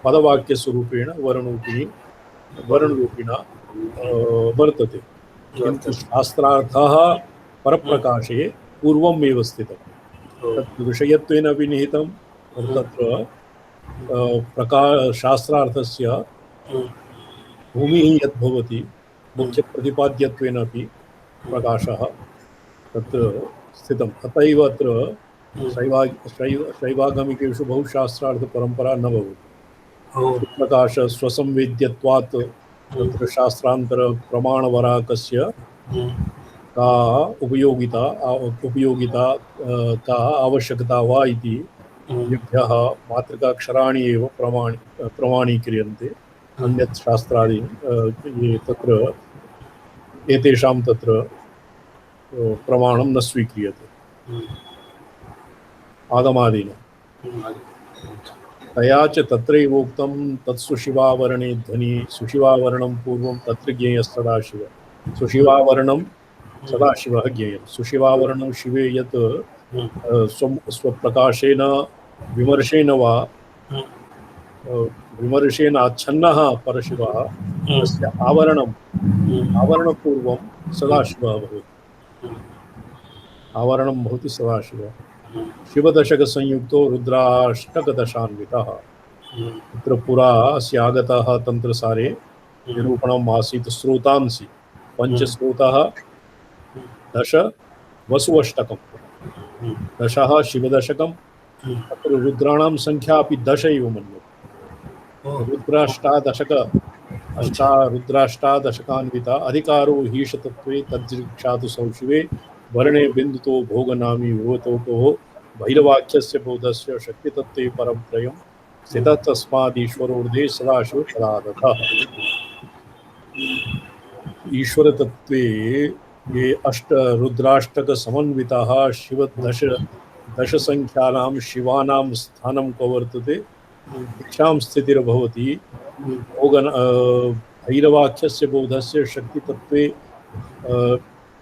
Speaker 2: पदवाक्यस्वरूपेण वर्णरूपिणा वर्तते। किन्तु शास्त्रार्थः परप्रकाशे पूर्वमेव स्थितः। तत् विषयत्वेन अपि निहितं। तत्र शास्त्रार्थस्य भूमिः यद्भवति मुख्यप्रतिपाद्यत्वेन अपि प्रकाशः तत्र स्थितम्। अत एव अत्र शैवागमिकेषु बहुशास्त्रार्थपरम्परा न भवति। प्रकाश स्वसंवेद्यत्वात् तत्र शास्त्रान्तर प्रमाणवराकस्य का उपयोगिता का आवश्यकता वा इति येभ्यः मातृकाक्षराणि एव प्रमाणीक्रियन्ते। अन्यत् शास्त्रादि ये तत्र एतेषां तत्र प्रमाणं न स्वीक्रियते आगमादीना। तया च तत्रैवोक्तं तत्सुशिवावरणे ध्वनि सुशिवावरणं पूर्वं तत्र ज्ञेयः सुशिवावरणं सदाशिवः ज्ञेयः। सुशिवावरणं शिवे यत् स्वप्रकाशेन विमर्शेन वा विमर्शेन आच्छन्नः परशिवः तस्य आवरणपूर्वं सदाशिवः भवति। आवरणं भवति सदाशिवः। शिवदशकसंयुक्तो रुद्राष्टकदशान्वितः। तत्र पुरा अस्य आगतः तन्त्रसारे निरूपणम् आसीत् स्रोतांसि पञ्चस्रोतः 10 वसुअष्टकं 10 शिवदशकं। तत्र रुद्राणां संख्या अपि 10 एव मन्यते। रुद्राष्टादशकान्विता अधिकारो हीशतत्वे तद्दृक्षातु सौशिवे वर्णे बिन्दुतो भोगनामी भुवतोकोः भैरवाख्यस्य बोधस्य शक्तितत्त्वे परं त्रयं स्थितः तस्मादीश्वरोर्धे सदाशिव पदादतः। ईश्वरतत्त्वे ये रुद्राष्टक समन्विताः शिव दश संख्यानां शिवानां स्थानं क वर्तते दीक्षां स्थितिर्भवति। भैरवाख्यस्य बोधस्य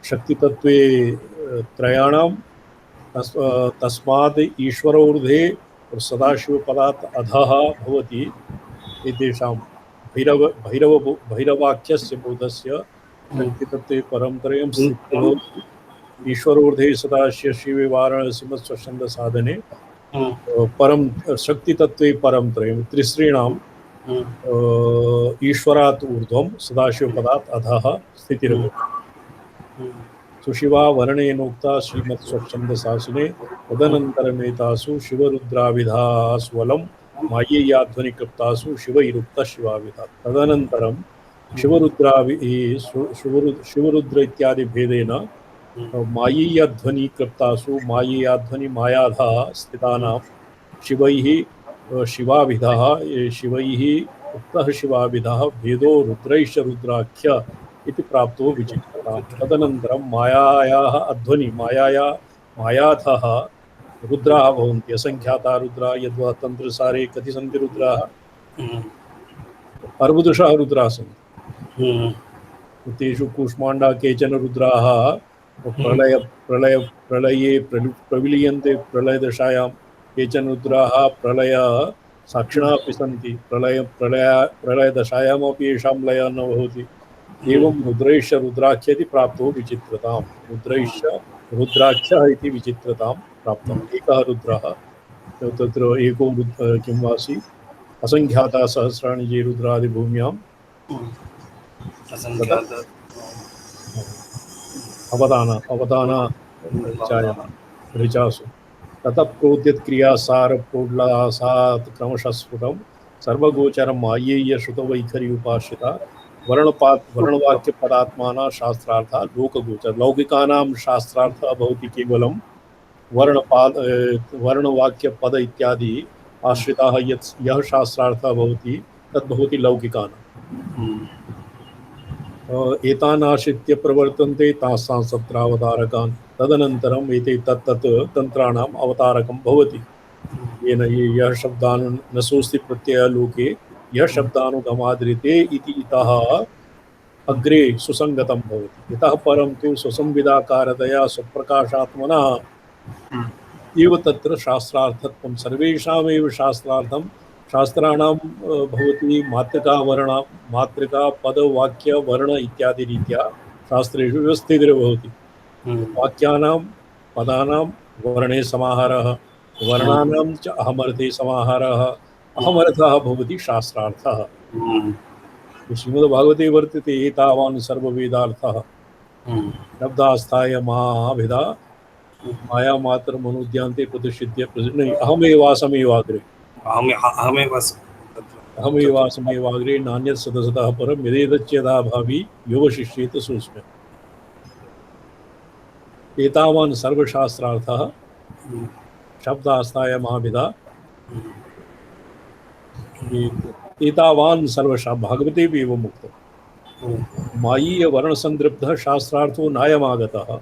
Speaker 2: शक्तितत्त्वे त्रयाणां तस्मात् ईश्वरोर्धे और सदाशिवपदात् अधः भवति। एतेषां भैरवाख्यस्य बोधस्य शक्तितत्त्वे परं त्रयं ईश्वरोर्धे सदाशिवे वाराणसीमस्वच्छन्दसाधने परं शक्तितत्त्वे परं त्रयं त्रिस्रीणां ईश्वरात् ऊर्ध्वं सदाशिवपदात् अधः स्थितिर्भवति। सुशिवावरणेनोक्ता श्रीमत्स्वच्छन्दशासने तदनन्तरमेतासु शिवरुद्राविधास्वलं माय्येयाध्वनिकृप्तासु शिवैरुक्तः शिवाविधा। तदनन्तरं शिवरुद्र इत्यादि भेदेन माय्येयाध्वनिकृप्तासु माय्येयाध्वनि मायाधः स्थितानां शिवैः शिवाविधः शिवैः उक्तः शिवाविधः भेदो रुद्रैश्च रुद्राख्य इति प्राप्तो विचित्रता। तदनन्तरं मायायाः अध्वनि मायाधः रुद्राः भवन्ति। असंख्याता रुद्रा यद्वा तन्त्रसारे कति सन्ति रुद्राः? अर्बुदशः रुद्राः सन्ति। तेषु कूष्माण्डा केचन रुद्राः प्रलये प्रविलीयन्ते प्रलयदशायां केचन रुद्राः प्रलय साक्षिणापि सन्ति, प्रलयदशायामपि येषां लयः न भवति। एवं रुद्रैश्च रुद्राख्येति प्राप्तो विचित्रताम्। रुद्रैश्च रुद्राख्यः इति विचित्रतां प्राप्तम्। एकः रुद्रः, तत्र एको किं वासि असङ्ख्याता सहस्राणि ये रुद्रादिभूम्यां अवदान ऋचासु ततः प्रोद्यत्क्रियासारप्रोड्लासात् क्रमशः स्फुटं सर्वगोचरं मायेय श्रुतवैखरी उपाश्रिता वर्णवाक्यपदात्माना शास्त्रार्थः लोकगोचर। लौकिकानां शास्त्रार्थः भवति केवलं वर्णवाक्यपद इत्यादि आश्रिताः यः शास्त्रार्थः भवति तद्भवति लौकिकानाम्। एतानाश्रित्य प्रवर्तन्ते तासां सत्रावतारकान्। तदनन्तरम् एते तत्तत् तन्त्राणाम् अवतारकं भवति। येन यः शब्दान् न सोऽस्ति प्रत्ययः लोके यः शब्दानुगमाद्रिते इति इतः अग्रे सुसङ्गतं भवति। इतः परं तु स्वसंविदाकारतया स्वप्रकाशात्मना एव तत्र शास्त्रार्थत्वं। सर्वेषामेव शास्त्रार्थं शास्त्राणां भवति मातृका पद वाक्य वर्ण इत्यादि रीत्या शास्त्रेषु व्यवस्थितिर्भवति। वाक्यानां पदानां वर्णे समाहारः, वर्णानां च अहमर्थे समाहारः। अहमर्थः भवति शास्त्रार्थः। श्रीमद्भागवते वर्तते एतावान् सर्ववेदार्थः शब्दास्थाय महाभिधा माया मात्र मनुद्यांते प्रतिष्ठित्य अहमेवासमेवाग्रे अहमेवासमेवाग्रे नान्यत् सदसतः परं यदेतच्चेदा भावी योगशिष्येत सूक्ष्म। एतावान् सर्वशास्त्रार्थः शब्दास्थाय महाभिधा एतावान् भागवते भी एवं मुक्तम्। मायीय वर्णसंदृप्तः शास्त्रार्थो नायमागतः।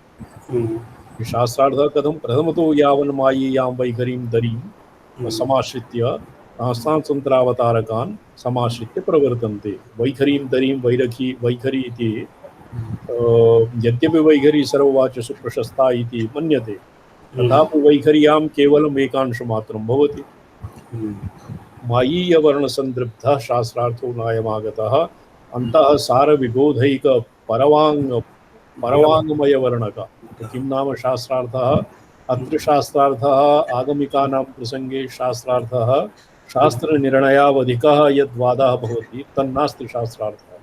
Speaker 2: शास्त्रार्थः कथं प्रथमतो यावन् मायीयां वैखरीं दरीं समाश्रित्य तासां तन्त्रावतारकान् समाश्रित्य प्रवर्तन्ते। वैखरीं दरीं वैखरी इति यद्यपि वैखरी सर्ववाचसु प्रशस्ता इति मन्यते तथापि वैखर्यां केवलम् एकांशमात्रं भवति। मायीय वर्णसंदृप्तः शास्त्रार्थो नायमागतः अन्तः सारविबोधैक परवाङ्गमय वर्णक। किं नाम शास्त्रार्थः? अत्र शास्त्रार्थः आगमिकानां प्रसंगे शास्त्रार्थः शास्त्रनिर्णयावधिकः यद्वादः भवति तन्नास्ति शास्त्रार्थः।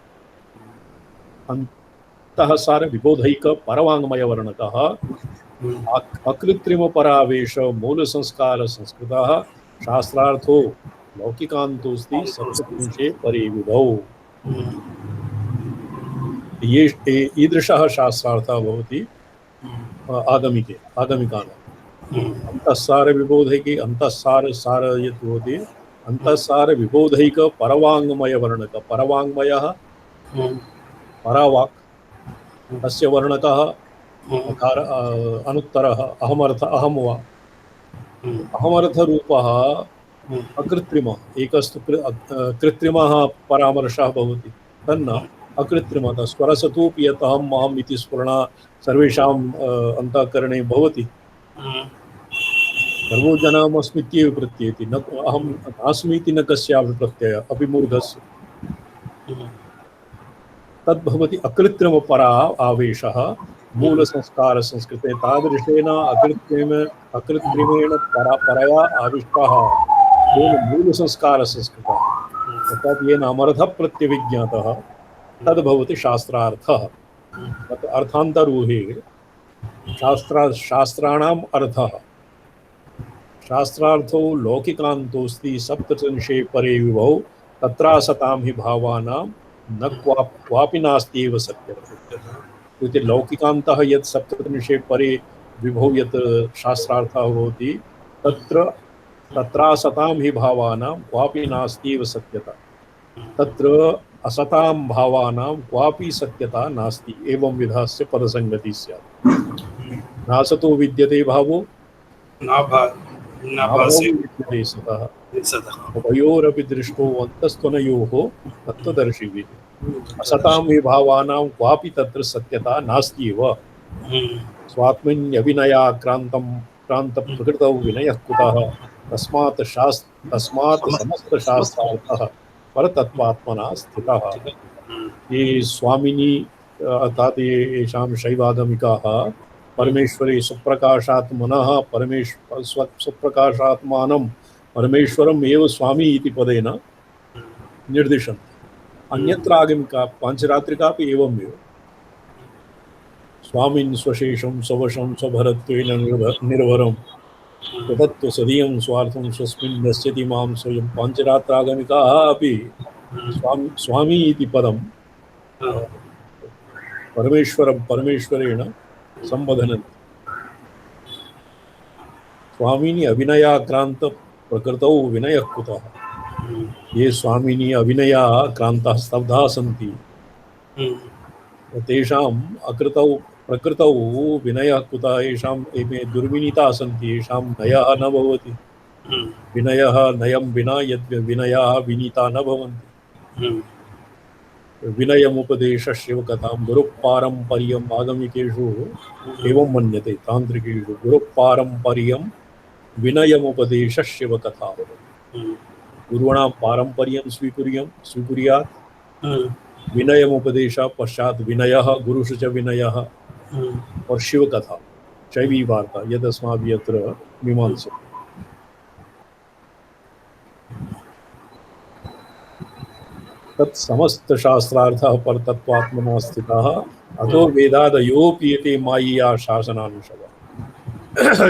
Speaker 2: अन्तः सारविबोधैक परवाङ्गमय वर्णकः अकृत्रिमपरावेश मूलसंस्कार संस्कृतः शास्त्रार्थो लौकिकान्तोऽस्ति सप्तपुरुषे परे विभौ। ईदृशः शास्त्रार्थः भवति आगमिकानाम्। अंतःसार विबोधैके अंतःसार यत् भवति अंतःसार विबोधैक परवाङ्गमय वर्णक। परवाङ्गमयः परावाक् तस्य वर्णकः अनुत्तरः अहमर्थ अहं वा। अहमर्थरूपः अकृत्रिमः एकस्तु कृत्रिमः परामर्शः भवति तन्न अकृत्रिमः स्वरसतोऽपि यत् अहम् अहम् इति स्फुरणा सर्वेषाम् अन्तःकरणे भवति। सर्वो जनामस्मीत्येव प्रत्येति न अहं नास्मीति न कस्यापि प्रत्ययः अपि मूर्धस्य तद्भवति अकृत्रिमपरा आवेशः मूलसंस्कार संस्कृते। तादृशेन अकृत्रिमेण परया आविष्टः मूलसंस्कार संस्कृतः अर्थात् येन अमर्थः प्रत्यभिज्ञातः तद्भवति शास्त्रार्थः। तत् अर्थान्तरूहे शास्त्राणाम् अर्थः शास्त्रार्थो लौकिकान्तोऽस्ति सप्तत्रिंशे परे विभौ तत्रासतां हि भावानां न क्वापि नास्त्येव सत्यम्। इति लौकिकान्तः यत् सप्तत्रिंशे परे विभौ यत् शास्त्रार्थः भवति तत्रासतां हि भावानां क्वापि नास्त्येव सत्यता। तत्र असतां भावानां क्वापि सत्यता नास्ति। एवं विधस्य पदसंगतिः स्यात्। नासतो विद्यते भावो विद्यते सतः उभयोरपि दृष्टो अन्तस्त्वनयोः तत्त्वदर्शिभिः। असतां हि भावानां क्वापि तत्र सत्यता नास्त्येव। स्वात्मन्यभिनयाक्रान्तं प्रकृतौ विनयः कुतः तस्मात् समस्तशास्त्रार्थः परतत्त्वात्मना स्थितः। ये स्वामिनी अर्थात येषां शैवागमिकाः परमेश्वरे सुप्रकाशात्मनः सुप्रकाशात्मानं परमेश्वरम् एव स्वामी इति पदेन निर्दिशन्ति। अन्यत्र आगमिका पाञ्चरात्रिकापि एवमेव स्वामिन् स्वशेषं स्ववशं स्वभरत्वेन निर्भरं तत्त्वसदीयं स्वार्थं स्वस्मिन् नश्यति मां स्वयं। पाञ्चरात्रागमिकाः अपि स्वामी इति पदं परमेश्वरेण संबोधयन्ति। स्वामिनि अभिनयाक्रांत प्रकृतौ विनयः कुतः। ये स्वामिनि अभिनयाक्रांताः स्तब्धाः सन्ति तेषाम् प्रकृतौ विनयः कुतः। येषाम् इमे दुर्विनीताः सन्ति येषां नयः न भवति। विनयः नयं विना यद् विनयाः विनीता न भवन्ति। विनयमुपदेशस्य कथां गुरुपारम्पर्यम् आगमिकेषु एवं मन्यते तान्त्रिकेषु गुरुपारम्पर्यं विनयमुपदेशस्य कथा। गुरुणां पारम्पर्यं स्वीकुर्यात् विनयमुपदेश पश्चात् विनयः गुरुषु च विनयः और शिवकथा शैवी वार्ता यदस्माभिः अत्र मीमांसा। तत् समस्तशास्त्रार्थः परतत्त्वात्मना स्थितः अतो वेदादयोऽपि मायया शासनानुशवः।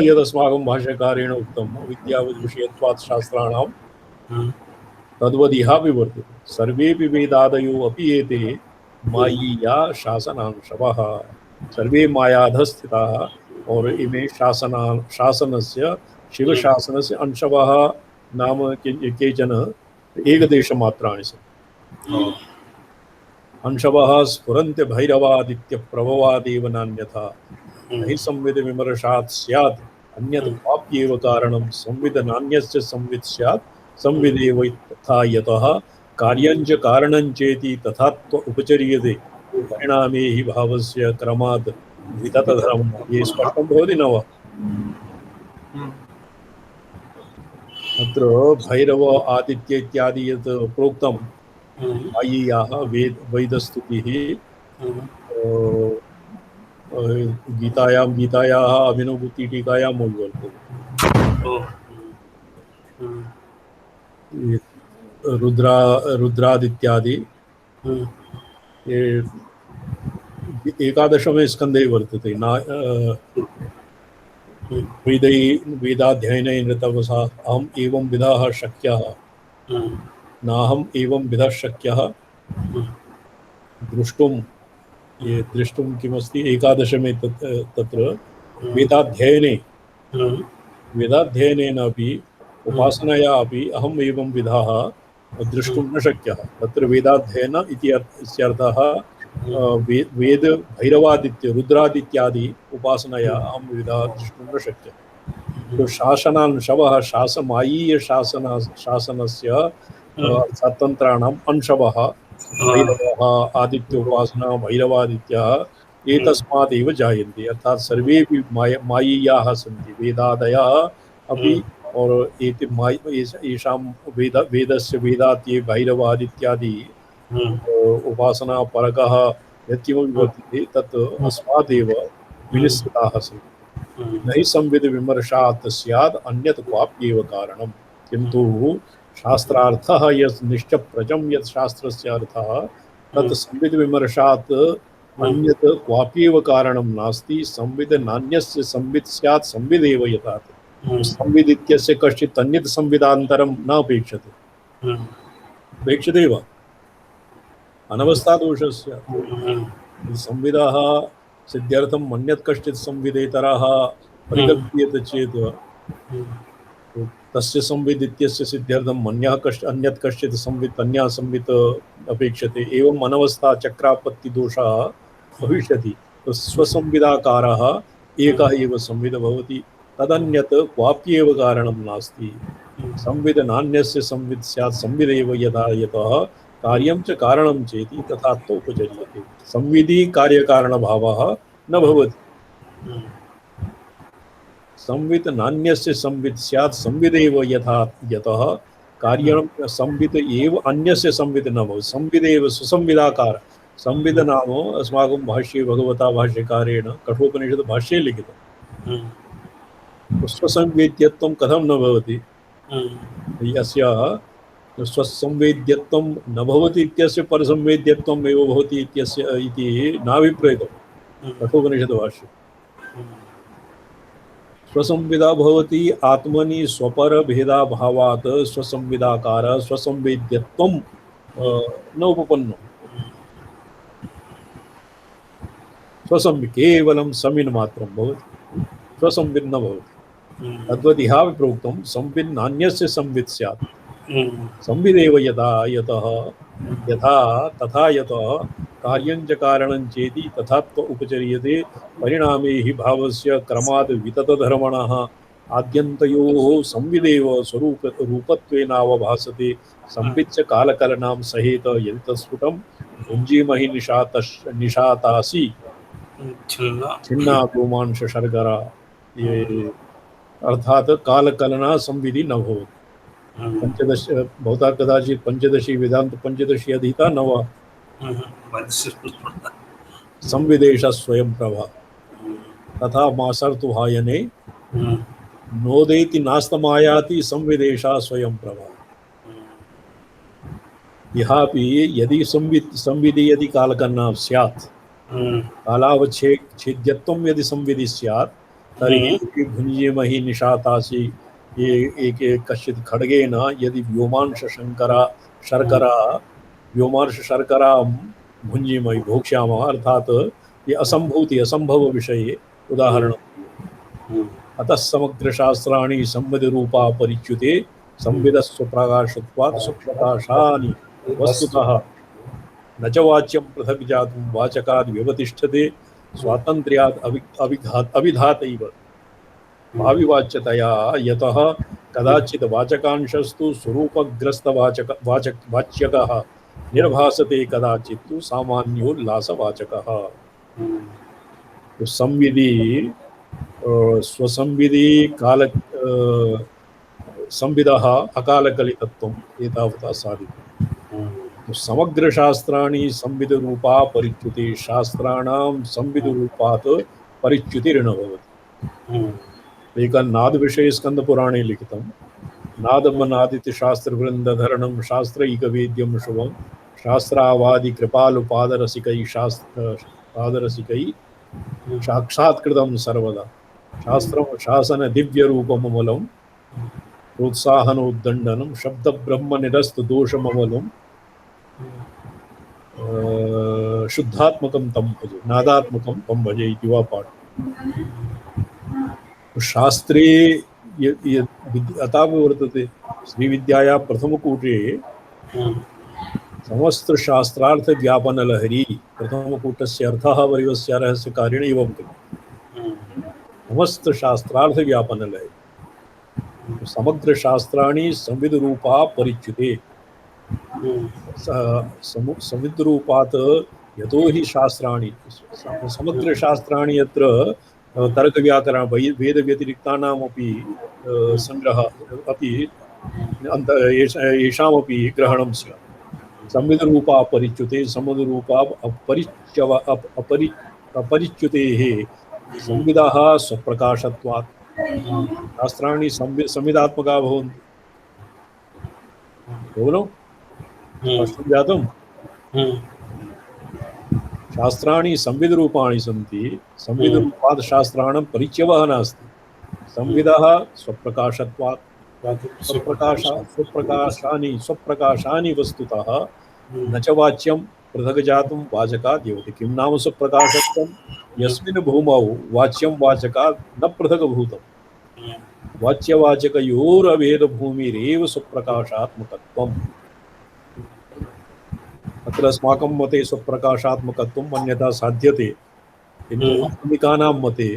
Speaker 2: यदस्माकं भाष्यकारेण उक्तं विद्याविषयत्वात् शास्त्राणां तद्वदिहापि वर्तते। सर्वेपि वेदादयो अपि एते मायया शासनांशवः। सर्वे मायाधः स्थिताः और इमे शासनस्य शिवशासनस्य अंशवः नाम केचन एकदेशमात्राणि सन्ति। अंशवः स्फुरन्ते भैरवादित्यप्रभवादेव नान्यथा नहि संविद विमर्शात् स्यात् अन्यत् क्वाप्येव कारणं संविद नान्यस्य संवित् स्यात् संविदेव तथा यतः कार्यञ्च कारणञ्चेति तथात्व उपचर्यते परिणामे हि भावस्य क्रमाद् विततधर्मम्। ये स्पष्टं भवति न वा? अत्र भैरव आदित्य इत्यादि यत् प्रोक्तं माय्याः वेदस्तुतिः गीतायाः अभिनवभूतिटीकायां वर्तते। रुद्रादित्यादि एकादशमे स्कन्धे वर्तते। वेदाध्ययने नृतवसा अहम् एवं विधाः शक्यः नाहम् एवं विधः शक्यः द्रष्टुं। ये द्रष्टुं किमस्ति एकादशमे तत्र वेदाध्ययनेन अपि उपासनया अपि अहम् एवं विधाः द्रष्टुं न शक्यः। तत्र वेदाध्ययन इति इत्यर्थः वेद भैरवादित्य रुद्रादित्यादि उपासनया अहं विधाः द्रष्टुं न शक्यः। तो शासनांशवः शासमायीय शासनस्य तन्त्राणाम् अंशवः भैरवः आदित्योपासना भैरवादित्यः एतस्मादेव जायन्ते। अर्थात् सर्वेपि मायीयाः सन्ति वेदादयः अपि और येषां वेदस्य वेदात् ये भैरवादित्यादि उपासना परकः यत्किमपि वर्तते तत् अस्मादेव विनिश्चिताः सन्ति। न हि संविद विमर्शात् स्यात् अन्यत् क्वाप्येव कारणम्। किन्तु शास्त्रार्थः यत् निश्चप्रजं यत् शास्त्रस्य अर्थः तत् संविद विमर्शात् अन्यत् क्वाप्येव कारणं नास्ति। संविद नान्यस्य संवित् स्यात् संविदेव यथात्। संविद इत्यस्य कश्चित् अन्यत् संविदान्तरं न अपेक्षते। अपेक्षते वा? अनवस्थादोषस्य संविदः सिद्ध्यर्थम् अन्यत् कश्चित् संविदेतरः परिकल्प्यते चेत् तस्य संविद इत्यस्य सिद्ध्यर्थम् अन्यत् कश्चित् संवित् अन्यः संवित् अपेक्षते। एवम् अनवस्था चक्रापत्तिदोषः भविष्यति। तो स्वसंविदाकारः एकः एव संविद भवति। तदन्यत् क्वाप्येव कारणं नास्ति। संविद नान्यस्य संवित् स्यात् संविदेव यथा यतः कार्यं च कारणं चेति तथा तो उपचर्यते। संविधि कार्यकारणभावः न भवति। संवित नान्यस्य संवित स्यात् संविदेव यथा यतः कार्यं संवित एव अन्यस्य संवित न भवति संविदेव सुसंविदाकार संविद नाम अस्माकं भाष्ये भगवता भाष्यकारेण कठोपनिषद भाष्ये लिखितं स्वसंवेद्यत्वं कथं न भवति यस्य स्वसंवेद्यत्वं न भवति इत्यस्य परसंवेद्यत्वम् एव भवति इत्यस्य इति नाभिप्रेतं कठोपनिषद भाष्ये स्वसंविदा भवति आत्मनि स्वपर भेदाभावात् स्वसंविदाकार स्वसंवेद्यत्वं न उपपन्नं स्वसंवि केवलं समिन् मात्रं भवति स्वसंवित् न भवति तद्वदिहा प्रोक्तं संवित् नान्यस्य संवित् स्यात् संविदेव यथा यतः यथा तथा यतः कार्यं च कारणं चेति तथात्व उपचर्यते परिणामे हि भावस्य क्रमाद् विततधर्मणः आद्यन्तयोः संविदेव स्वरूप रूपत्वेनावभासते संवित् च कालकलनां सहेत यदि तत्स्फुटं भुञ्जीमहि निशातासि छिन्ना गोमांस शर्करा ये अर्थात कालकलना संविधि न भवति पंचदश भवता कदाचित् पंचदशी वेदांत पंचदशी अधीता न वा संविदेश स्वयं प्रभा तथा मासर्तु हायने नोदेति नास्तमायाति संविदेशा स्वयं प्रभा यहापि यदि संविधि यदि कालकलना स्यात् कालावच्छेद्यत्वं यदि संविधि स्यात् तर्हि भुञ्जीमहि निशातासि ये एक कश्चित् खड्गेन यदि व्योमांश शर्करा व्योमांश शर्करा भुञ्जीमहि भोक्ष्यामः अर्थात् ये असंभूति असंभव विषये उदाहरणम् अतः समग्रशास्त्राणि संविधिरूपा परिच्युते संविदस्वप्रकाशत्वात् सुप्रकाशानि वस्तुतः न च वाच्यं पृथक् जातुं वाचकाद् व्यवतिष्ठते स्वातन्त्र्याद् अभिधातैव भाविवाच्यतया यतः कदाचित् वाचकांशस्तु स्वरूपग्रस्तवाच्यकः निर्भासते कदाचित् तु सामान्योल्लासवाचकः तो संविधि स्वसंविधि काल संविदः अकालकलितत्वम् एतावता साधितम् तो समग्र शास्त्राणि संविदरूपा परिच्युते शास्त्राणां संविदरूपात् परिच्युतिर्न भवति एक नाद विषये स्कंद पुराणे लिखितं नादमनादिति शास्त्रवृन्दधरणं शास्त्रैकवेद्यं शुभं शास्त्रावादि कृपालुपादरसिकै पादरसिकै साक्षात्कृतं सर्वदा शास्त्रं शासन दिव्यरूपममलं प्रोत्साहनोद्दण्डनं शब्दब्रह्मनिरस्त दोषममलं शुद्धात्मकं तं भजे नादात्मकं तं भजे इति वा पाठ शास्त्रे अताव वर्तते श्रीविद्याया प्रथमकूटे समस्त शास्त्रार्थ व्यापन लहरी प्रथमकूटस्य अर्थः वरिवस्य रहस्य कार्येण एवं समस्त शास्त्रार्थ व्यापन लहरी समग्र शास्त्राणि संविद रूपा परिच्युते संविद रूपात् यतो हि शास्त्राणि समग्र शास्त्राणि यत्र तर्क व्याकरण वेद व्यतिरिक्तानामपि संग्रह अपि येषामपि ग्रहणं स्यात् संविद रूपा परिच्युते संविद रूपा अपरिच्युतेः संविदाः स्वप्रकाशत्वात् शास्त्राणि संविदात्मका भवन्ति बोलो स्पष्टं जातं शास्त्राणि संविद रूपाणि सन्ति संविद रूपात् शास्त्राणां परिचयः नास्ति संविदः स्वप्रकाशत्वात् स्वप्रकाशानि वस्तुतः न च वाच्यं पृथक् जातुं वाचकात् देवते किं नाम स्वप्रकाशत्वं यस्मिन् भूमौ वाच्यं वाचकात् न पृथक्भूतं वाच्यवाचकयोरभेदभूमिरेव स्वप्रकाशात्मकत्वम् अत्र अस्माकं मते स्वप्रकाशात्मकत्वम् अन्यथा साध्यते किन्तु आत्मिकानां मते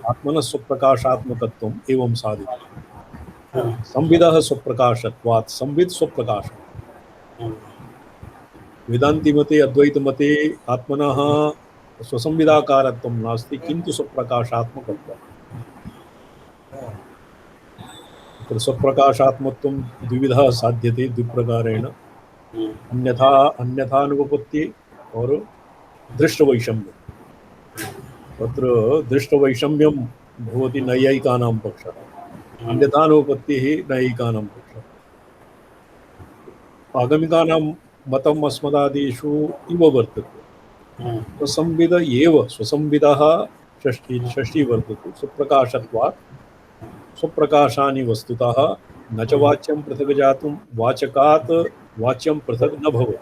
Speaker 2: आत्मनः स्वप्रकाशात्मकत्वम् एवं साधितम् संविदः स्वप्रकाशत्वात् संविद स्वप्रकाश वेदांति मते अद्वैत मते आत्मनः स्वसंविदाकारत्वं नास्ति किन्तु स्वप्रकाशात्मकत्वम् तत्र स्वप्रकाशात्मत्वं द्विविधः साध्यते द्विप्रकारेण, अन्यथा अन्यथानुपपत्ति और दृष्टवैषम्यं। तत्र दृष्टवैषम्यं भवति नैयायिकानां पक्षः, अन्यथानुपपत्तिः नैयायिकानां पक्षः। आगमिकानां मतम् अस्मदादिषु इव वर्तते। स्वसंविद एव, स्वसंविदः षष्ठी वर्तते। स्वप्रकाशत्वात् स्वप्रकाशानि वस्तुतः न च वाच्यं पृथक् जातुं वाचकात् वाच्यं पृथक् न भवति।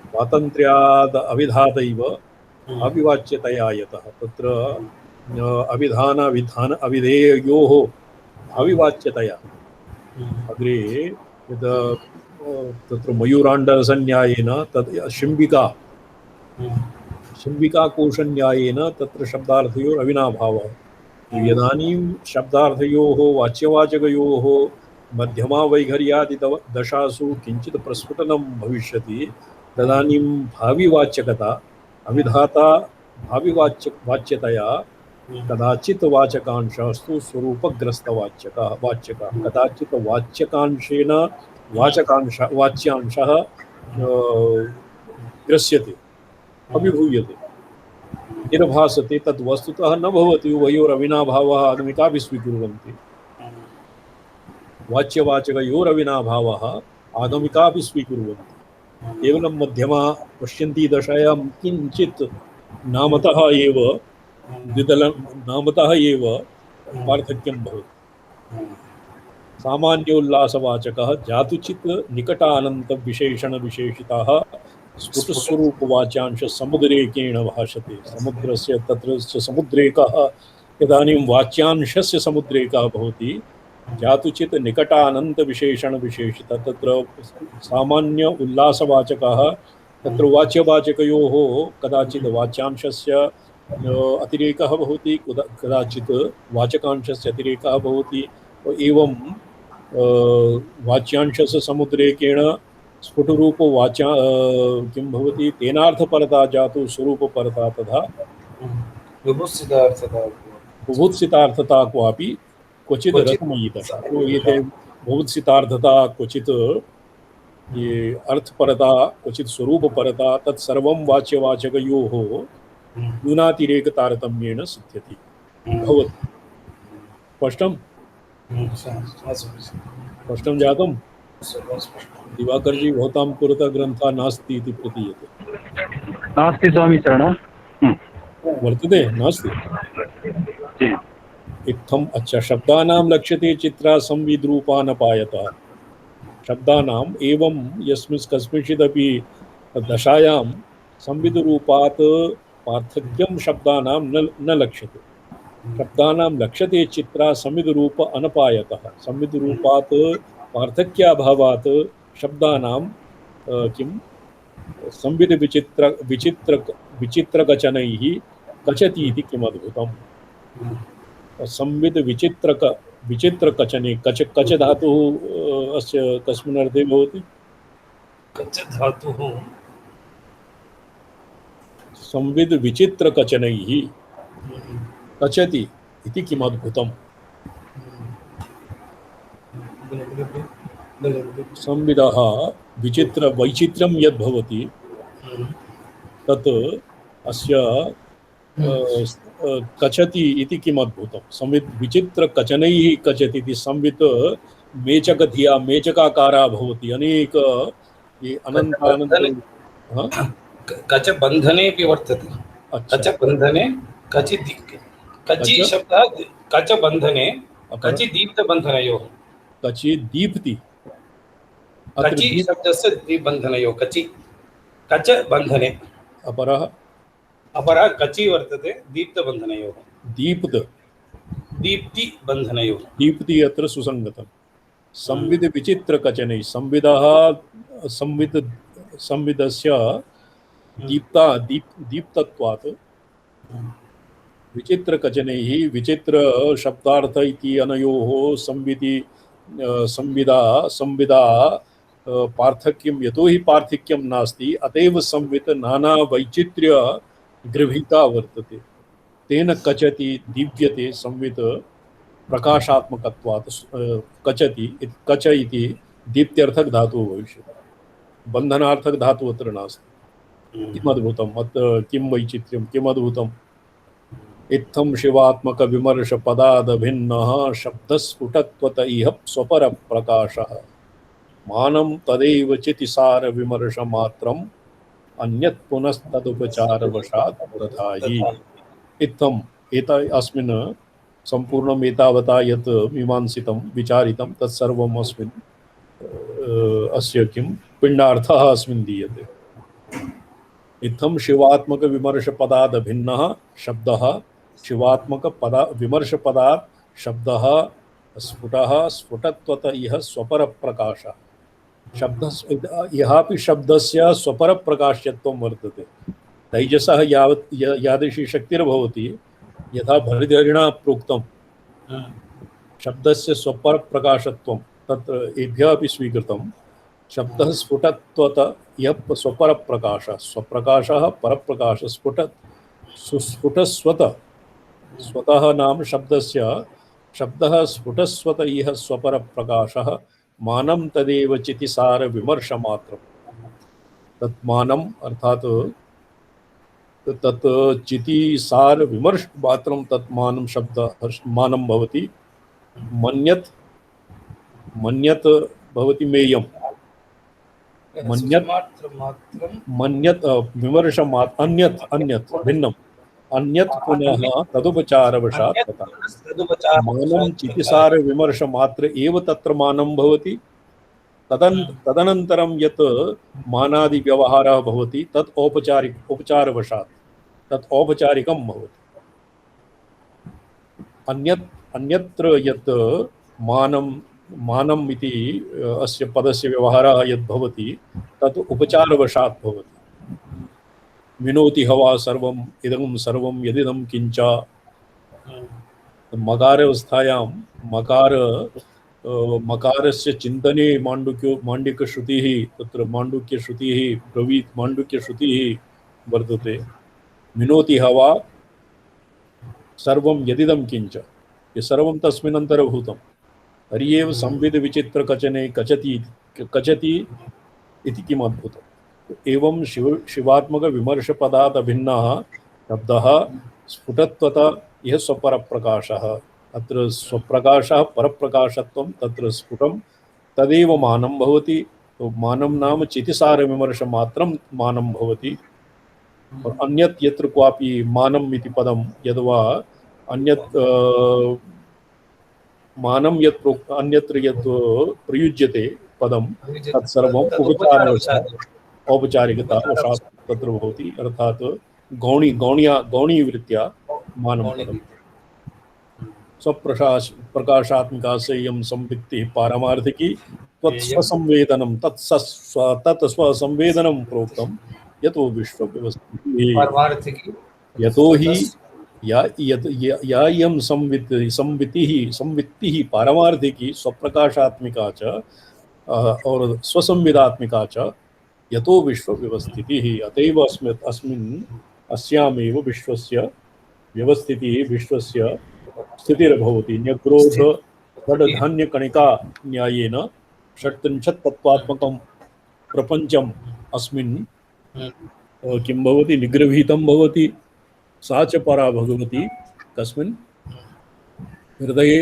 Speaker 2: स्वातन्त्र्याद् अविधातैव अविवाच्यतया यतः तत्र अविधान विधान अविधेयोः अविवाच्यतया अग्रे यद् तत्र मयूराण्डरसन्न्यायेन तत् शिम्बिकाकोशन्यायेन तत्र शब्दार्थयोः अविनाभावः। यदानीं शब्दार्थयोः वाच्यवाचकयोः मध्यमा वैखर्यादि दशासु किञ्चित् प्रस्फुटनं भविष्यति, तदानीं भाविवाच्यकता अविधाता भाविवाच्यतया कदाचित् वाचकांशस्तु स्वरूपग्रस्तवाच्यकः कदाचित् वाच्यकांशेन वाच्यांशः ग्रस्यते अभिभूयते निर्भासते, तद् वस्तुतः न भवति। उभयोरविनाभावः आगमिकापि स्वीकुर्वन्ति, वाच्यवाचकयोरविनाभावः आगमिकापि स्वीकुर्वन्ति। केवलं मध्यमा पश्यन्ती दशायां किञ्चित् नामतः एव पार्थक्यं भवति। सामान्योल्लासवाचकः जातुचित् निकटानन्तविशेषणविशेषिताः स्फुटस्वरूपवाच्यांश समुद्रेकेण भाषते। समुद्रस्य तत्र समुद्रेकः इदानीं वाच्यांशस्य समुद्रेकः भवति, जातुचित् निकटानन्तविशेषणविशेषितः। तत्र सामान्य उल्लासवाचकः तत्र वाच्यवाचकयोः कदाचित् वाच्यांशस्य अतिरेकः भवति, कदाचित् वाचकांशस्य अतिरेकः भवति। एवं वाच्यांशस्य समुद्रेकेण स्फुटरूपवाचा किं भवति, तेनार्थपरता जातु स्वरूपपरता तथा बुभुत्सितार्थता क्वापि क्वचित् रसमयितः। तो ये बुभुत्सितार्थता क्वचित् ये अर्थपरता क्वचित् स्वरूपपरता तत्सर्वं वाच्यवाचकयोः न्यूनातिरेकतारतम्येन सिद्ध्यति भवति। स्पष्टं स्पष्टं जातं। दिवाकर जी भवतां पुरतः ग्रन्थः नास्ति इति प्रतीयते।
Speaker 3: नास्ति स्वामी शरण
Speaker 2: वर्तते नास्ति इत्थम्। अच्छा, शब्दानां लक्ष्यते चित्रा संविद्रूपानपायतः। शब्दानाम् एवं यस्मिन् कस्मिंश्चिदपि दशायां संविद्रूपात् पार्थक्यं शब्दानां न लक्ष्यते। शब्दानां लक्ष्यते चित्रा संविद्रूप अनपायतः। संविद्रूपात् पार्थक्याभावात् शब्दानां किं संविद विचित्रकचनैः कचति इति किम् अद्भुतम्। संविद विचित्रकचने कच धातुः अस्य कस्मिन् अर्थे भवति?
Speaker 1: कच धातुः
Speaker 2: संविद विचित्रकचनैः कचति इति किम् अद्भुतम्। संविदः विचित्र वैचित्र्यं यद् भवति तत् अस्य कचति इति किम् अद्भुतं। संवित् विचित्रकचनैः कचति इति। संवित् मेचकधिया मेचकाकारा भवति, अनेक
Speaker 1: कच बन्धने अपि वर्तते। कच बन्धने कचि शब्दः कच बन्धने कचि दीप्तबन्धनयोः।
Speaker 2: कचि दीप्ति
Speaker 1: कचि शब्दस्य दीपबन्धनयोः कचि कच बन्धने अपरः कचि वर्तते दीप्तबन्धनयोः। दीप्ति बन्धनयोः।
Speaker 2: दीप्ति अत्र सुसङ्गतं। संविद विचित्रकचनैः संविदस्य दीप्तत्वात् विचित्रकचनैः विचित्र शब्दार्थ इति अनयोः संविदा पार्थक्यं यतो हि पार्थक्यं नास्ति, अतएव संवित् नाना वैचित्र्य गृहीता वर्तते। तेन कचति दीव्यते संवित् प्रकाशात्मकत्वात् कचति कच इति दीप्त्यर्थक धातुः भविष्यति, बन्धनार्थक धातुः अत्र नास्ति। किमद्भुतम् अत्र, किं वैचित्र्यं, किमद्भुतम्। इत्थं शिवात्मक विमर्श पदादभिन्नः शब्दस्फुटत्वत इह स्वपर प्रकाशः मानं तदैव चितिसार विमर्श मात्रम् अन्यत् पुनस्तदुपचार वशात् तथा हि। इत्थम् एता अस्मिन् सम्पूर्णम् एतावता यत् मीमांसितं विचारितं तत्सर्वम् अस्मिन् अस्य किं पिण्डार्थः अस्मिन् दीयते। इत्थं शिवात्मक विमर्श पदाद् भिन्नः शब्दः, शिवात्मक पदा विमर्श पदात् शब्दः स्फुटः स्फुटत्वत इह स्वपर प्रकाशः। शब्द यहापि शब्दस्य स्वपर प्रकाश्यत्वं वर्तते। तैजसः यावत् यादृशी शक्तिर्भवति, यथा भरतहरिणा प्रोक्तं शब्दस्य स्वपर प्रकाशत्वं तत्र एभ्यः अपि स्वीकृतं। शब्दः स्फुटत्वत यः स्वपर प्रकाशः, स्वप्रकाशः परप्रकाशः, सुस्फुटस्वत स्वतः नाम शब्दस्य, शब्दः स्फुटस्वत इह स्वपर प्रकाशः मानं तदेव चितिसार विमर्श मात्रम्। तत् मानम् अर्थात् तत् चितिसार विमर्श मात्रं तत् मानं शब्दः मानं भवति। मन्यत् मन्यत् भवति मेयम्, मन्यत् विमर्श अन्यत् अन्यत् भिन्नम्, अन्यत् पुनः तदुपचारवशात् तथा मानं चितिसार विमर्श मात्र एव तत्र मानं भवति। तदनन्तरं यत् मानादि व्यवहारः भवति तत् उपचारवशात् तत् औपचारिकं भवति। अन्यत्र यत् मानम् इति अस्य पदस्य व्यवहारः यद् भवति तत् उपचारवशात् भवति। विनोति हवा सर्वम् इदं सर्वं यदिदं किंच। मकारावस्थायां मकारस्य चिन्तने माण्डुक्यश्रुतिः, तत्र माण्डुक्यश्रुतिः ब्रवीत्, माण्डुक्यश्रुतिः वर्तते। विनोति हवा सर्वं यदिदं किंच, ये सर्वं तस्मिन् अन्तर्भूतं। तर्हि एव संविद विचित्र कचने कचति इति किम् अद्भुतम्। एवं शिवात्मक विमर्श पदात् अभिन्नः शब्दः स्फुटत्वत यः स्वपर प्रकाशः। अत्र स्वप्रकाशः परप्रकाशत्वं तत्र स्फुटं तदेव मानं भवति। मानं नाम चितिसार विमर्श मात्रं मानं भवति। और अन्यत् यत्र क्वापि मानम् इति पदं यद्वा अन्यत् मानं यत् अन्यत्र यत् प्रयुज्यते पदं तत्सर्वम् औपचारिकता वशात् तत्र भवति। अर्थात् गौणीवृत्त्या मानं पदम्। स्वप्रकाशात्मिका संयम संवित्तिः पारमार्थिकी तत्स्वसंवेदनं तत्स्वसंवेदनं प्रोक्तं यतो विश्वव्यवस्थितिः। यतो हि या इयं संवित्तिः पारमार्थिकी स्वप्रकाशात्मिका च और स्वसंविदात्मिका च यतो विश्वव्यवस्थितिः। अतएव अस्यामेव विश्वस्य व्यवस्थितिः, विश्वस्य स्थितिर्भवति। न्यग्रोध षड्धान्यकणिका न्यायेन षट्त्रिंशत् तत्त्वात्मकं प्रपञ्चम् अस्मिन् किं भवति, निगृहीतं भवति। सा च परा भगवती कस्मिन् हृदये,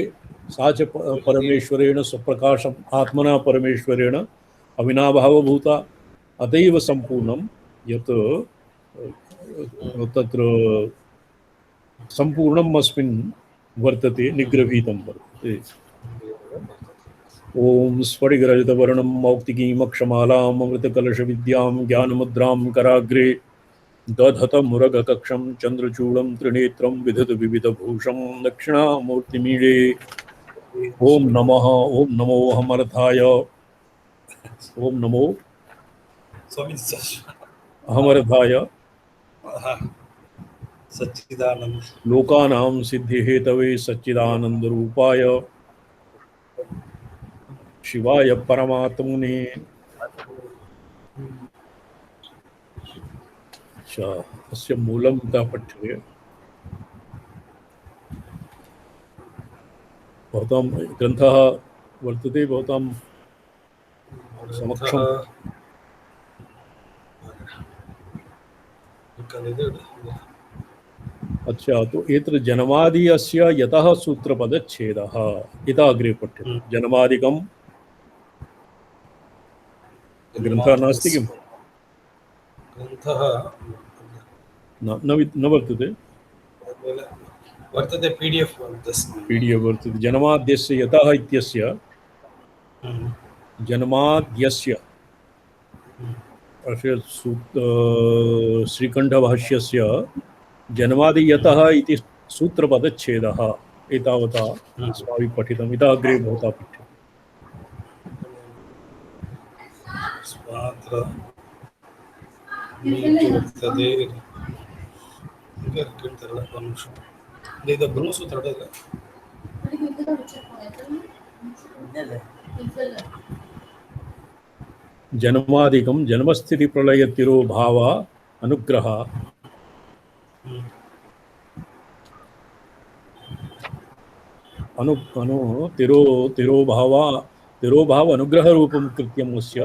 Speaker 2: सा च परमेश्वरेण स्वप्रकाशम् आत्मना परमेश्वरेण अविनाभावभूता। अतएव सम्पूर्णं यत् तत्र सम्पूर्णम् अस्मिन् वर्तते, निगृहीतं वर्तते। ओम स्फटिकरहितवर्णं मौक्तिकीमक्षमालाम् अमृतकलशविद्यां ज्ञानमुद्रां कराग्रे दधतमुरगकक्षं चन्द्रचूडं त्रिनेत्रं विविधभूषं दक्षिणामूर्तिमीडे। ओम नमो अहमर्थाय, ओम नमो अहमर्थाय
Speaker 1: सच्चिदानंद
Speaker 2: लोकानां सिद्धिहेतवे सच्चिदानंदरूपाय शिवाय परमात्मने। अस्य मूलं का पठ्यते। भवतां ग्रन्थः वर्तते भवतां समक्षम्? अच्छा, तो एत्र जन्मादि अस्य यतः सूत्रपदच्छेदः इतः अग्रे पठ्यते। जन्मादिकं ग्रन्थः नास्ति किम्?
Speaker 1: ग्रन्थः
Speaker 2: न वर्तते।
Speaker 1: वर्तते PDF
Speaker 2: PDF वर्तते। जन्माद्यस्य यतः इत्यस्य जन्माद्यस्य श्रीकण्ठभाष्यस्य जन्मादि यतः इति सूत्रपदच्छेदः एतावता अस्माभिः पठितम्। इतः अग्रे भवता पठ्यते।
Speaker 1: स्वात्र वर्तते ಇದು ಬ್ರಹ್ಮಸೂತ್ರ
Speaker 2: जन्मादिकं जन्मस्थिति प्रलय तिरोभाव अनुग्रह अनु अनु तिरोभाव अनुग्रह रूपं कृत्यम् अस्य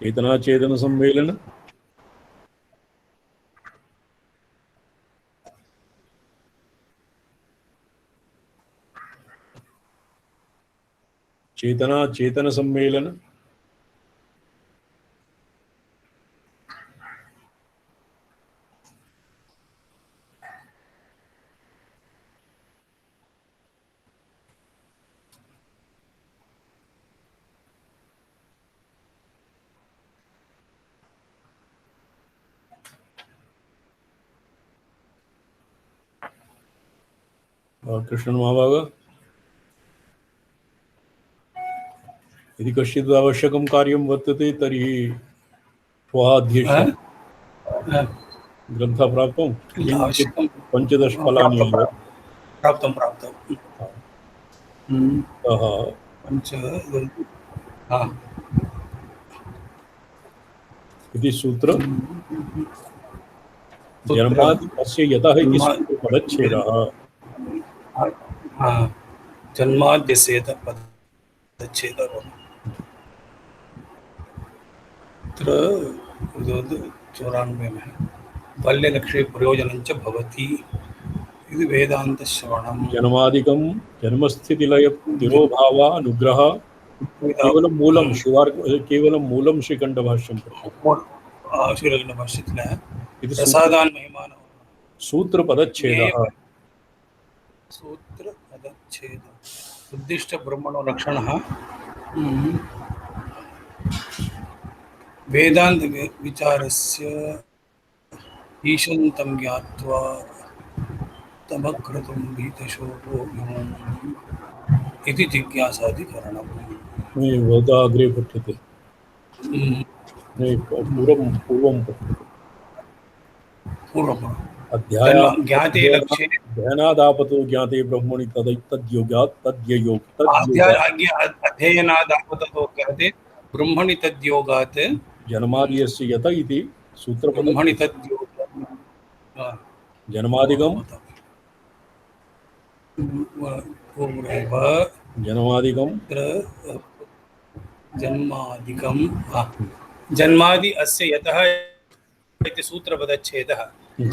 Speaker 2: चेतना चेतन सम्मेलन चेतना चेतन सम्मेलन कृष्ण महाभाग यदि कश्चित् आवश्यकं कार्यं वर्तते तर्हि श्वः अध्यक्ष्य ग्रन्थः प्राप्तं पञ्चदश फलानि
Speaker 1: प्राप्तं
Speaker 2: इति सूत्र जन्मादि अस्य यतः इति सूत्रपदच्छेदः
Speaker 1: जन्माद्यस्य यतः पदच्छेदः अत्र 94 में बाल्यलक्ष्ये प्रयोजनञ्च भवति इति वेदान्तश्रवणं
Speaker 2: जन्मादिकं जन्मस्थितिलय तिरोभाव अनुग्रह केवलं मूलं केवलं मूलं श्रीकण्ठभाष्यं
Speaker 1: श्रीकण्ठभाष्यത്തിൽ प्रसादान् महिमान
Speaker 2: सूत्रपदच्छेदः
Speaker 1: उद्दिष्ट ब्रह्मणो लक्षणः वेदांत विचारस्य ईशन्तं ज्ञात्वा तमक्रतुं भीतशोको इति जिज्ञासाधिकरणम्
Speaker 2: भवता अग्रे पठ्यते पूर्वम्
Speaker 1: ज्ञाते लक्ष्ये
Speaker 2: ध्यानादापतो ज्ञाते ब्रह्मणि तद्योगात्
Speaker 1: अध्ययनादापतो ज्ञाते ब्रह्मणि तद्योगात्
Speaker 2: जन्माद्यस्य यत इति सूत्रपदं
Speaker 1: ब्रह्मणि तद्योगात्
Speaker 2: जन्मादिकं
Speaker 1: जन्मादि अस्य यतः इति सूत्रपदच्छेदः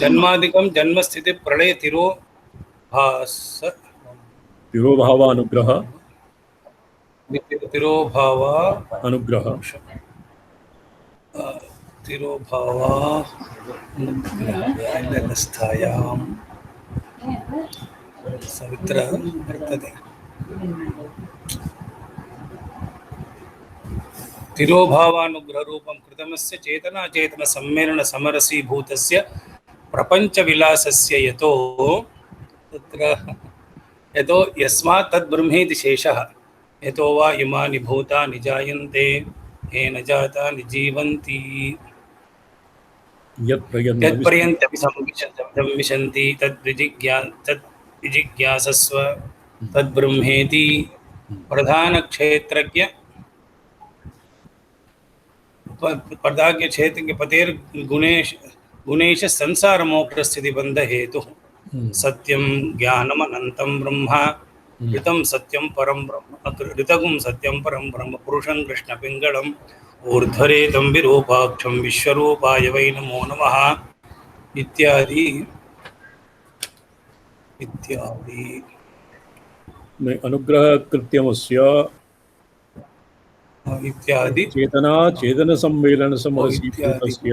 Speaker 1: जन्मादिकं जन्मस्थिति प्रलय
Speaker 2: तिरोभाव अनुग्रह
Speaker 1: तिरोभावानुग्रहस्थायां सवित्र वर्तते तिरोभावानुग्रहरूपं कृतमस्य चेतना चेतन सम्मेलन समरसीभूतस्य प्रपञ्चविलासस्य यतो यस्मात् तद्ब्रह्मेति शेषः यतो वा इमानि भूतानि जायन्ते येन जातानि जीवन्ति यत्पर्यन्तमपि संविशन्ति तद्विजिज्ञासस्व तद्ब्रह्मेति प्रधानक्षेत्रज्ञ पदाज्ञ क्षेत्रज्ञ पतेर्गुणेश संसार मोक्ष स्थिति बंध हेतु सत्यं ज्ञानमनन्तं ब्रह्म ऋतं सत्यं परं ब्रह्म ऋतगुं सत्यं परं ब्रह्म पुरुषं कृष्णपिङ्गलम् ऊर्ध्वरेतं विरूपाक्षं विश्वरूपाय वै नमो नमः इत्यादि इत्यादि
Speaker 2: में अनुग्रह कृत्यमस्य
Speaker 1: इत्यादि
Speaker 2: चेतना चेतन सम्मेलन
Speaker 1: इत्यादि
Speaker 2: समरसीभूतस्य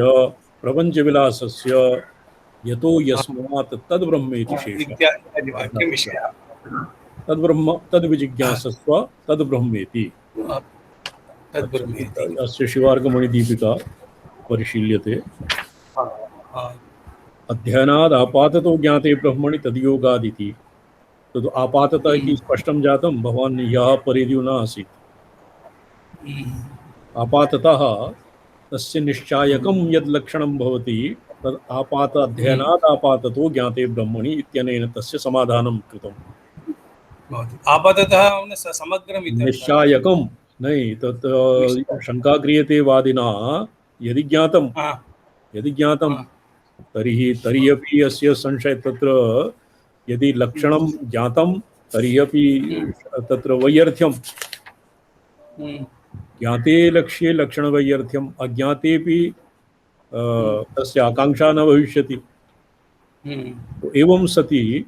Speaker 2: प्रपंच विलासस्य यतो यस्मात् तद् ब्रह्मेति शेषः
Speaker 1: इत्यादि वाक्यविषयः
Speaker 2: तद्ब्रह्म तद्विजिज्ञासस्व तद् ब्रह्मेति।
Speaker 1: तद्ब्रह्मेति।
Speaker 2: अस्य शिवार्कमणिदीपिका परिशील्यते। अध्ययनाद् आपाततो ज्ञाते ब्रह्मणि तद्योगादिति। तद् आपाततः इति स्पष्टं जातं, भवान् यः परिधिः न आसीत्। आपाततः तस्य निश्चायकं यद् लक्षणं भवति तद् आपात अध्ययनात् आपाततो ज्ञाते ब्रह्मणि इत्यनेन तस्य समाधानं कृतम्।
Speaker 1: आपाततः समग्रम्
Speaker 2: निश्चायकं नहीं, तत् शंका क्रियते वादिना यदि ज्ञातं तर्हि अपि अस्य संशय तत्र यदि लक्षणं ज्ञातं तर्हि अपि तत्र वैयर्थ्यं ज्ञाते लक्ष्ये लक्षणवैयर्थ्यम् अज्ञातेपि तस्य आकांक्षा न भविष्यति। एवं सति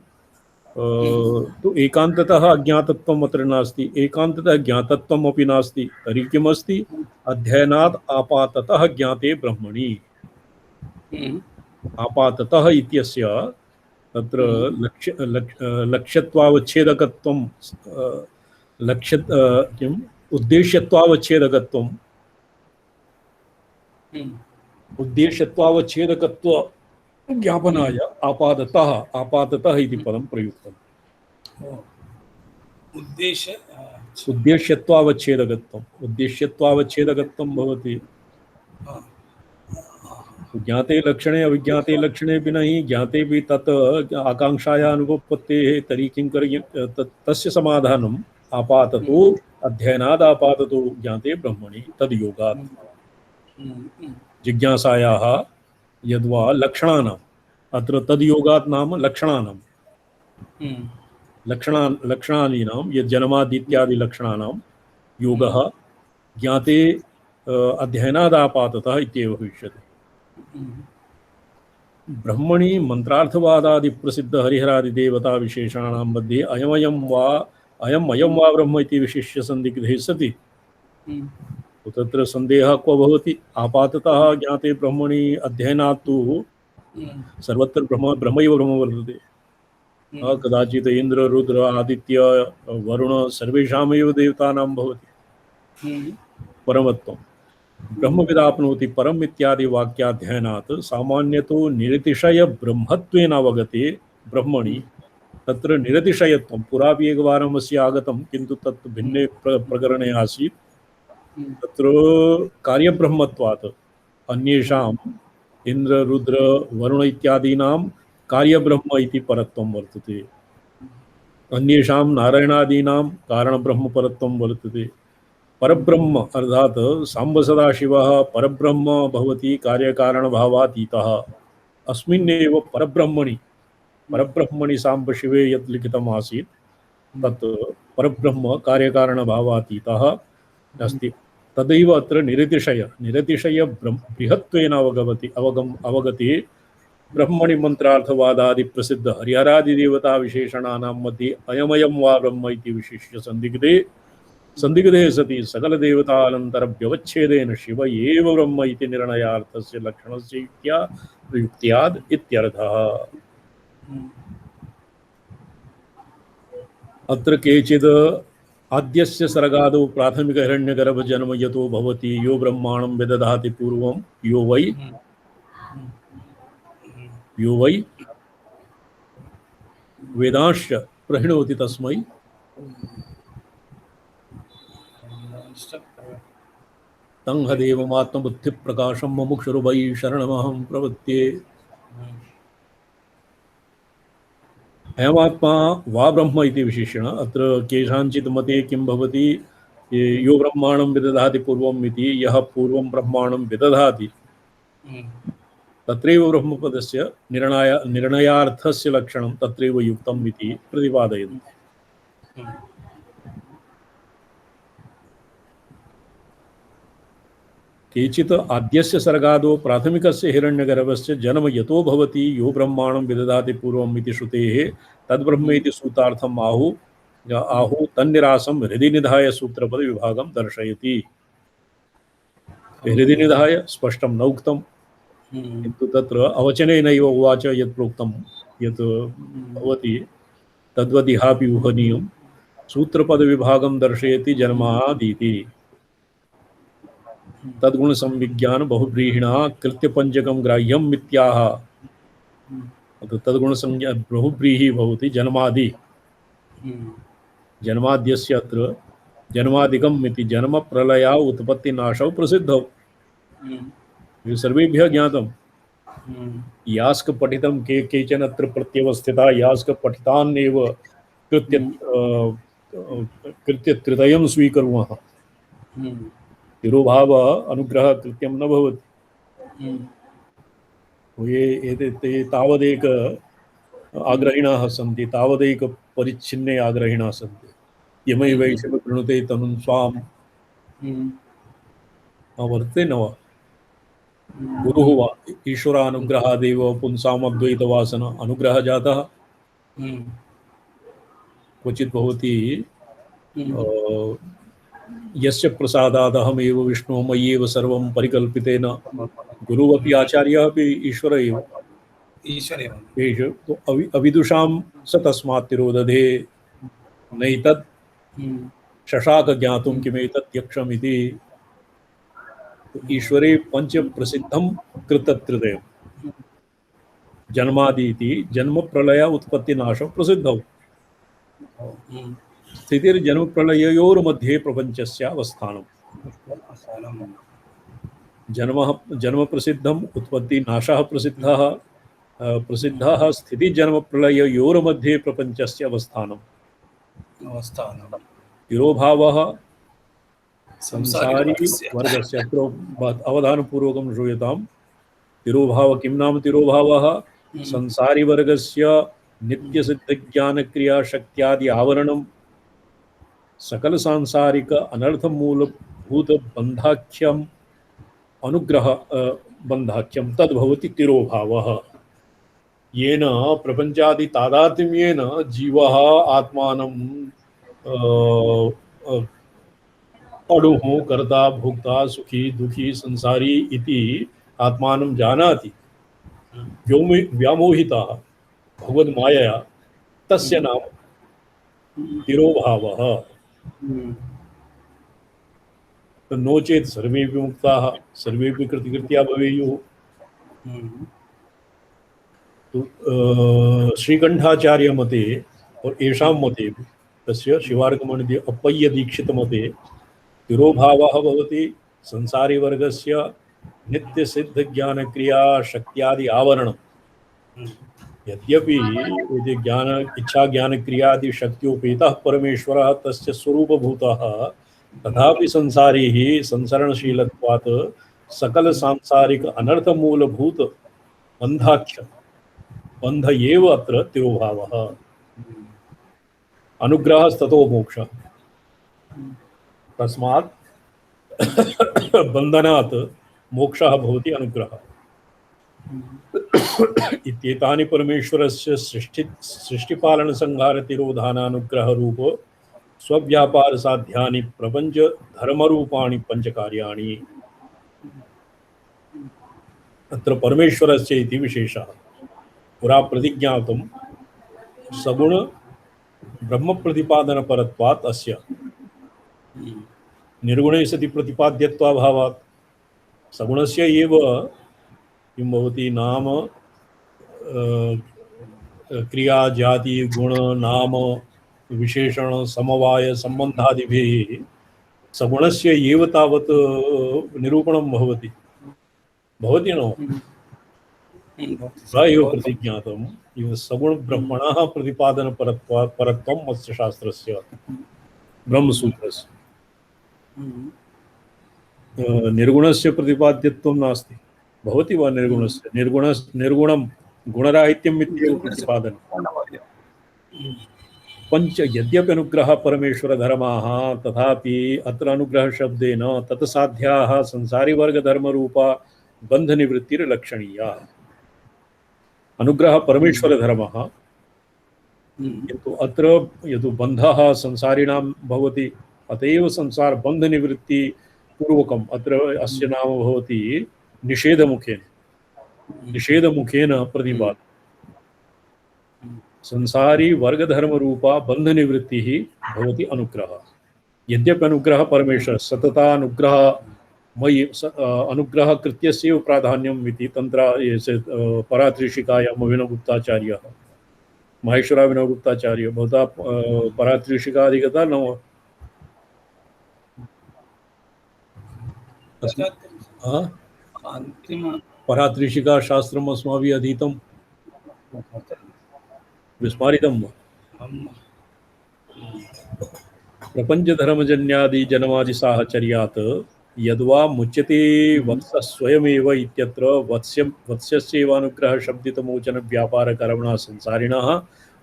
Speaker 2: तो एकान्ततः अज्ञातत्वम् अत्र नास्ति, एकान्ततः ज्ञातत्वम् अपि नास्ति। तर्हि किमस्ति? अध्ययनात् आपाततः ज्ञाते ब्रह्मणि। आपाततः इत्यस्य तत्र लक्ष्यत्वावच्छेदकत्वं किम् उद्देश्यत्वावच्छेदकत्वम् उद्देश्यत्वावच्छेदकत्व ज्ञापनाय आपाततः इति पदं प्रयुक्तम्। उद्देश्यत्वावच्छेदकत्वं भवति। ज्ञाते लक्षणे अविज्ञाते लक्षणे भी नहीं, ज्ञाते भी तत् आकांक्षाया अनुपपत्तेः तर्हि किं तस्य समाधानम् आपाततो अध्ययनाद् आपाततो ज्ञाते ब्रह्मणि तद्योगात्। जिज्ञासायाः यद्वा लक्षणानाम्, अत्र तद्योगात् नाम लक्षणानां लक्षणानीनां यद् जन्मादीत्यादि लक्षणानां योगः ज्ञाते अध्ययनाद् आपाततः इत्येव भविष्यति। ब्रह्मणि मंत्रार्थवादादि प्रसिद्ध हरिहरादि देवता विशेषाणां मध्ये अयमयं वा ब्रह्म इति विशिष्य संदिग्धे सति तत्र संदेहः क्व भवति? आपाततः ज्ञाते ब्रह्मणि अध्ययनात् तु सर्वत्र ब्रह्मैव ब्रह्म वर्तते। कदाचित् इंद्र रुद्र आदित्य वरुण सर्वेषामेव देवतानां भवति परमत्वं। ब्रह्मविदाप्नोति परम इत्यादि वाक्याध्ययनात् सामान्यतो निरतिशय ब्रह्मत्वेन अवगते ब्रह्मणि तत्र निरतिशयत्वं पुरापि एकवारम् अस्य आगतं, किन्तु तत् भिन्ने प्रकरणे आसीत्। तत्र कार्यब्रह्मत्वात् अन्येषाम् इंद्र रुद्र वरुण इत्यादीनां कार्यब्रह्म इति परत्वं वर्तते, अन्येषां नारायणादीनां कारणब्रह्मपरत्वं वर्तते। परब्रह्म अर्थात सांब सदाशिवः परब्रह्म भवति कार्यकारणभावातीतः। अस्मिन्नेव परब्रह्मणि सांब शिवे यत् लिखितम् आसीत् तत् परब्रह्म कार्यकारणभावातीतः अस्ति। तदैव अत्र निरतिशय बृहत्वेन अवगते ब्रह्मणि मंत्रार्थवादादि प्रसिद्ध हरिहरादि देवता विशेषणानां मध्ये अयमयं वा ब्रह्म इति विशिष्य संदिग्धे सति सकल देवतानंतर व्यवच्छेदेन शिव एव ब्रह्म इति निर्णयार्थस्य लक्षणस्य युक्त्याद् इत्यर्थः। अत्र केचिद् आद्यस्य सर्गादौ प्राथमिक हिरण्यगर्भ जन्म यतो भवति यो ब्रह्माणं विदधाति पूर्वं यो वै वेदांश्च प्रहिणोति तस्मै तं हदेवमात्मबुद्धिप्रकाशं मुमुक्षुर्वै शरणमहं प्रपद्ये। अयमात्मा वा ब्रह्म इति विशेषण। अत्र केषाञ्चित् मते किं भवति, यो ब्रह्माणं विदधाति पूर्वम् इति, यः पूर्वं ब्रह्माणं विदधाति तत्रैव ब्रह्मपदस्य निर्णयार्थस्य लक्षणं तत्रैव युक्तम् इति प्रतिपादयति। केचित् आद्यस्य सर्गादो प्राथमिकस्य हिरण्यगर्भस्य जन्म यतो भवति यो ब्रह्माणं विदधाति पूर्वम् इति श्रुतेः तद्ब्रह्म इति सूत्रार्थम् आहु तन्निरासं हृदि निधाय सूत्रपद विभागं दर्शयति। हृदि निधाय स्पष्टं न उक्तं, किन्तु तत्र अवचनेनैव उवाच यत् प्रोक्तं यत् भवति तद्वदिहापि ऊहनीयं सूत्रपद विभागं दर्शयति जन्मादीति। तद्गुण संविज्ञान बहुव्रीहिणा कृत्यपंचकं ग्राह्यं मिथ्याः। तद्गुण संज्ञा बहुव्रीहि भवति जन्मादि। जन्माद्यस्य अत्र जन्मादिकम् इति जन्म प्रलया उत्पत्ति नाशौ प्रसिद्धौ। ये सर्वेभ्यः ज्ञातं। यास्क पठितं केचन अत्र प्रत्यवस्थिता यास्क पठितान्नेव कृत्यत्रयं स्वीकुर्मः। तिरोभाव अनुग्रह कृत्यं न भवति। ये तावदेक आग्रहिणाः सन्ति, तावदेक परिच्छिन्ने आग्रहिणाः सन्ति। यमैवैषम कृणुते तनुं स्वाम् वर्तते न वा? गुरुः वा ईश्वरानुग्रहादेव पुंसाम् अद्वैतवासन अनुग्रह जातः। क्वचित् भवति यस्य प्रसादादहमेव विष्णु मय्येव सर्वं परिकल्पितेन। गुरुवपि आचार्यः अपि ईश्वर एव। तो अविदुषां स तस्मात् तिरोदधे नैतत् शशाक ज्ञातुं किमेतत् यक्षम् इति। तो ईश्वरे पंच प्रसिद्धं कृतत्रिदयम् जन्मादि इति जन्म प्रलय उत्पत्ति नाश प्रसिद्धौ। स्थितिर्जन्म प्रलययोर्मध्ये प्रपंचस्य अवस्थानम्। जन्म प्रसिद्धम् उत्पत्ति नाशः प्रसिद्धः स्थिति जन्म प्रलययोर्मध्ये प्रपंचस्य अवस्थानम्। तिरोभावः संसारी वर्गस्य अवधानपूर्वकं श्रूयताम्। तिरोभाव किं नाम तिरोभावः? संसारी वर्गस्य नित्यसिद्धज्ञानक्रिया शक्त्यादि आवरणं सकल सांसारिक अनर्थमूलभूत बंधाख्यम अनुग्रह बंधाख्यम तद्भवति तिरोभावः। येन प्रपंचादि तादात्म्येन जीवः आत्मानं अणुः कर्ता भोक्ता सुखी दुखी संसारी इति आत्मानं जानाति। व्यामोहितः भगवन्मायया तस्य नाम तिरोभावः। नो चेत सर्वेपि मुक्ताः सर्वेपि कृतिकृत्या भवेयुः। तो श्रीकंठाचार्य मते और येषां मते तस्य शिवार्कमणि अप्पय्य दीक्षित मते तिरोभावः भवति संसारी वर्गस्य नित्य सिद्ध ज्ञान क्रिया शक्त्यादि आवरणम्। यद्यपि यदि ज्ञान इच्छा ज्ञान क्रियादि शक्त्योपेतः परमेश्वरः तस्य स्वरूपभूतः तथापि संसारी ही संसरणशीलत्वात् सकल सांसारिक अनर्थ मूलभूत बंधाख्य बंध एव अत्र तिरोभावः। अनुग्रहस्ततो मोक्षः। तस्मात् बंधनात् मोक्षः भवति अनुग्रहः। इत्येतानि परमेश्वरस्य सृष्टिपालन संहार तिरोधानानुग्रह रूप स्वव्यापार साध्यानि प्रपंच धर्मरूपाणि पंचकार्याणि। अत्र परमेश्वरस्य इति विशेषः। पुरा प्रतिज्ञातं सगुण ब्रह्म प्रतिपादन परत्वात् अस्य निर्गुणे सति प्रतिपाद्यत्वाभावात् सगुणस्य एव किं भवति नाम क्रिया जाति गुण नाम विशेषण समवाय संबंधादिभिः सगुणस्य एव तावत् निरूपणं भवति न स एव प्रतिज्ञातम् इव सगुण ब्रह्मणः प्रतिपादन परत्वम् अस्य शास्त्रस्य ब्रह्मसूत्रस्य। निर्गुणस्य प्रतिपाद्यत्वं नास्ति। भवति वा निर्गुणस्य निर्गुणं गुणराहित्यम् इत्येव प्रतिपादनं। पंच यद्यपि अनुग्रह परमेश्वर धर्माः तथापि अत्र अनुग्रह शब्देन तत्साध्याः संसारी वर्ग धर्म रूपा बंध निवृत्तिर्लक्षणीया। अनुग्रह परमेश्वर धर्मः किन्तु अत्र यदु बन्धः संसारिणां भवति अतएव संसार बंध निवृत्ति पूर्वकम् अत्र अस्य नाम भवति निषेधमुखेन प्रतिपादनं। संसारी वर्ग धर्म रूपा बंध निवृत्ति ही भवति अनुग्रह। यद्यपि अनुग्रह परमेश्वर सतता अनुग्रह मयि अनुग्रह कृत्यस्यैव प्राधान्यम् इति तंत्र परात्रिशिकायाम् अभिनवगुप्ताचार्यः माहेश्वराभिनवगुप्ताचार्य भवता परात्रिशिका अधिगता न वा? परात्रिशिका शास्त्रम् अस्माभिः अधीतं विस्मारितं वा? प्रपंचधर्मजन्यादि जन्मादि साहचर्यात् यद्वा मुच्यते वत्सः स्वयमेव इत्यत्र वत्स्यस्यैव अनुग्रह शब्दितमोचन व्यापार कर्मणा संसारिणः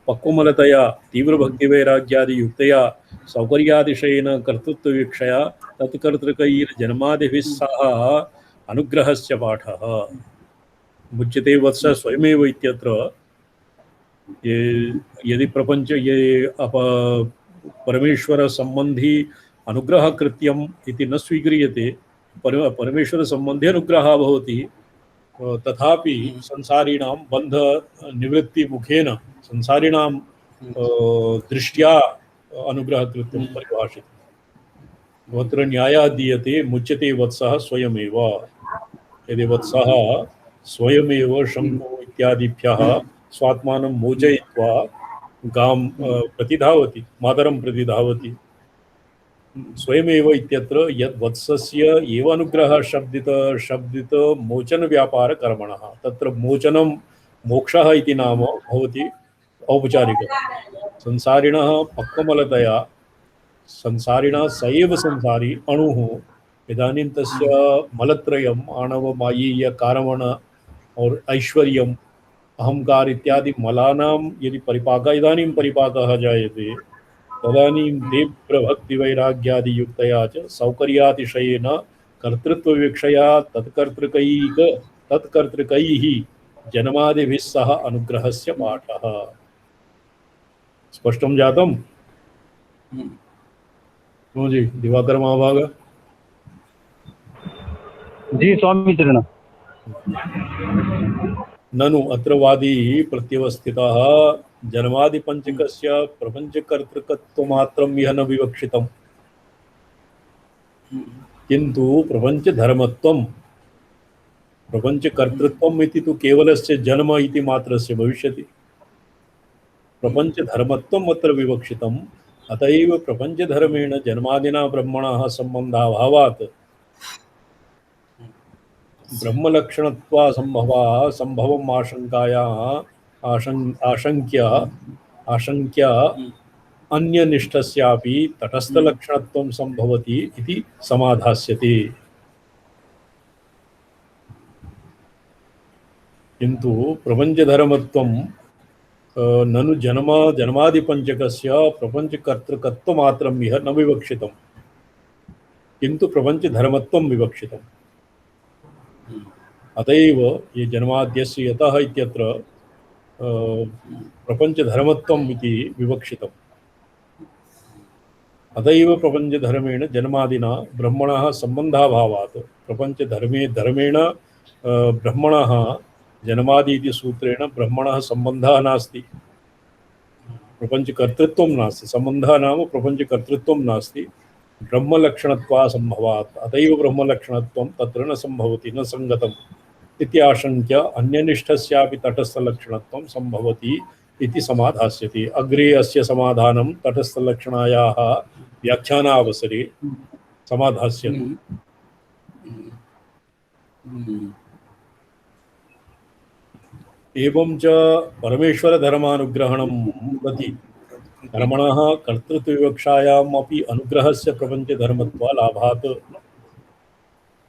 Speaker 2: पक्वमलतया तीव्रभक्तिवैराग्यादि युक्तया सौकर्यातिशयेन कर्तृत्ववीक्षया तत्कर्तृकैर्जन्मादिभिः सह अनुग्रहस्य पाठः। मुच्यते वत्सः स्वयमेव इत्यत्र ये यदि प्रपंच ये परमेश्वर संबंधी अनुग्रह कृत्यम इति न स्वीक्रियते परमेश्वर संबंधी अनुग्रह भवति तथापि संसारिणां बंध निवृत्ति मुखेन संसारिणां दृष्ट्या अनुग्रह कृत्यं परिभाषितम्। अत्र न्यायः दीयते मुच्यते वत्सः स्वयमेव। यदि वत्सः स्वयमेव शंभु इत्यादिभ्यः स्वात्मानं मोचयित्वा गां प्रतिधावति मातरं प्रतिधावति स्वयमेव इत्यत्र यद् वत्सस्य एव अनुग्रह शब्दित मोचन व्यापार कर्मणः तत्र मोचनं मोक्षः इति नाम भवति औपचारिक। संसारिणः पक्वमलतया संसारिणः स एव संसारी अणुः इदानीं तस्य मलत्रयम् आणव मायीय कारमण और ऐश्वर्यम् अहंकार इत्यादि मलानां यदि परिपाकः इदानीं परिपाकः जायते तदानीं तीव्रभक्तिवैराग्यादि युक्तया च सौकर्यातिशयेन कर्तृत्ववीक्षया तत्कर्तृकैः जन्मादिभिः सह अनुग्रहस्य पाठः। स्पष्टं जातम्? जी दिवाकर महाभाग।
Speaker 3: जी स्वामी चरण।
Speaker 2: ननु अत्र वादी प्रत्यवस्थितः जन्मादि पंचकस्य प्रपंचकर्तृकत्वमात्रं यह न विवक्षितम् किन्तु प्रपंचधर्मत्वं प्रपंचकर्तृत्वम् इति तु केवलस्य जन्म इति मात्रस्य भविष्यति। प्रपंचधर्मत्वम् अत्र विवक्षितम् अत एव प्रपंचधर्मेण जन्मादिना ब्रह्मणः सम्बन्धाभावात् ब्रह्मलक्षणत्वा संभवम् आशंक्य अन्यनिष्ठस्यापि तटस्थलक्षणत्वं संभवति इति समाधास्यते। किन्तु प्रपंचधर्मत्वं ननु जन्मादिपंचकस्य प्रपंचकर्तृकत्वमात्रं इह न विवक्षितम् किन्तु प्रपंचधर्मत्वं विवक्षितम्। अतएव ये जन्माद्यस्य यतः इत्यत्र प्रपंचधर्मत्वम् इति विवक्षितम्। अतएव प्रपंचधर्मेण जन्मादिना ब्रह्मणः सम्बन्धाभावात् धर्मेण ब्रह्मणः जन्मादि इति सूत्रेण ब्रह्मणः सम्बन्धः नास्ति प्रपंचकर्तृत्वं नास्ति। सम्बन्धः नाम प्रपंचकर्तृत्वं नास्ति ब्रह्मलक्षणत्वा संभवात् अतएव ब्रह्मलक्षणत्वं तत्र न संभवति न संगतम् इति आशंक्य अन्यनिष्ठस्यापि तटस्थलक्षणत्वं संभवति इति समाधास्यते। अग्रे अस्य समाधानं तटस्थलक्षणायाः व्याख्यानावसरे समाधास्यते। एवं च परमेश्वरधर्मानुग्रहणं प्रति कर्मणः कर्तृत्वविवक्षायाम् अपि अनुग्रहस्य प्रपंचधर्मत्वा लाभात्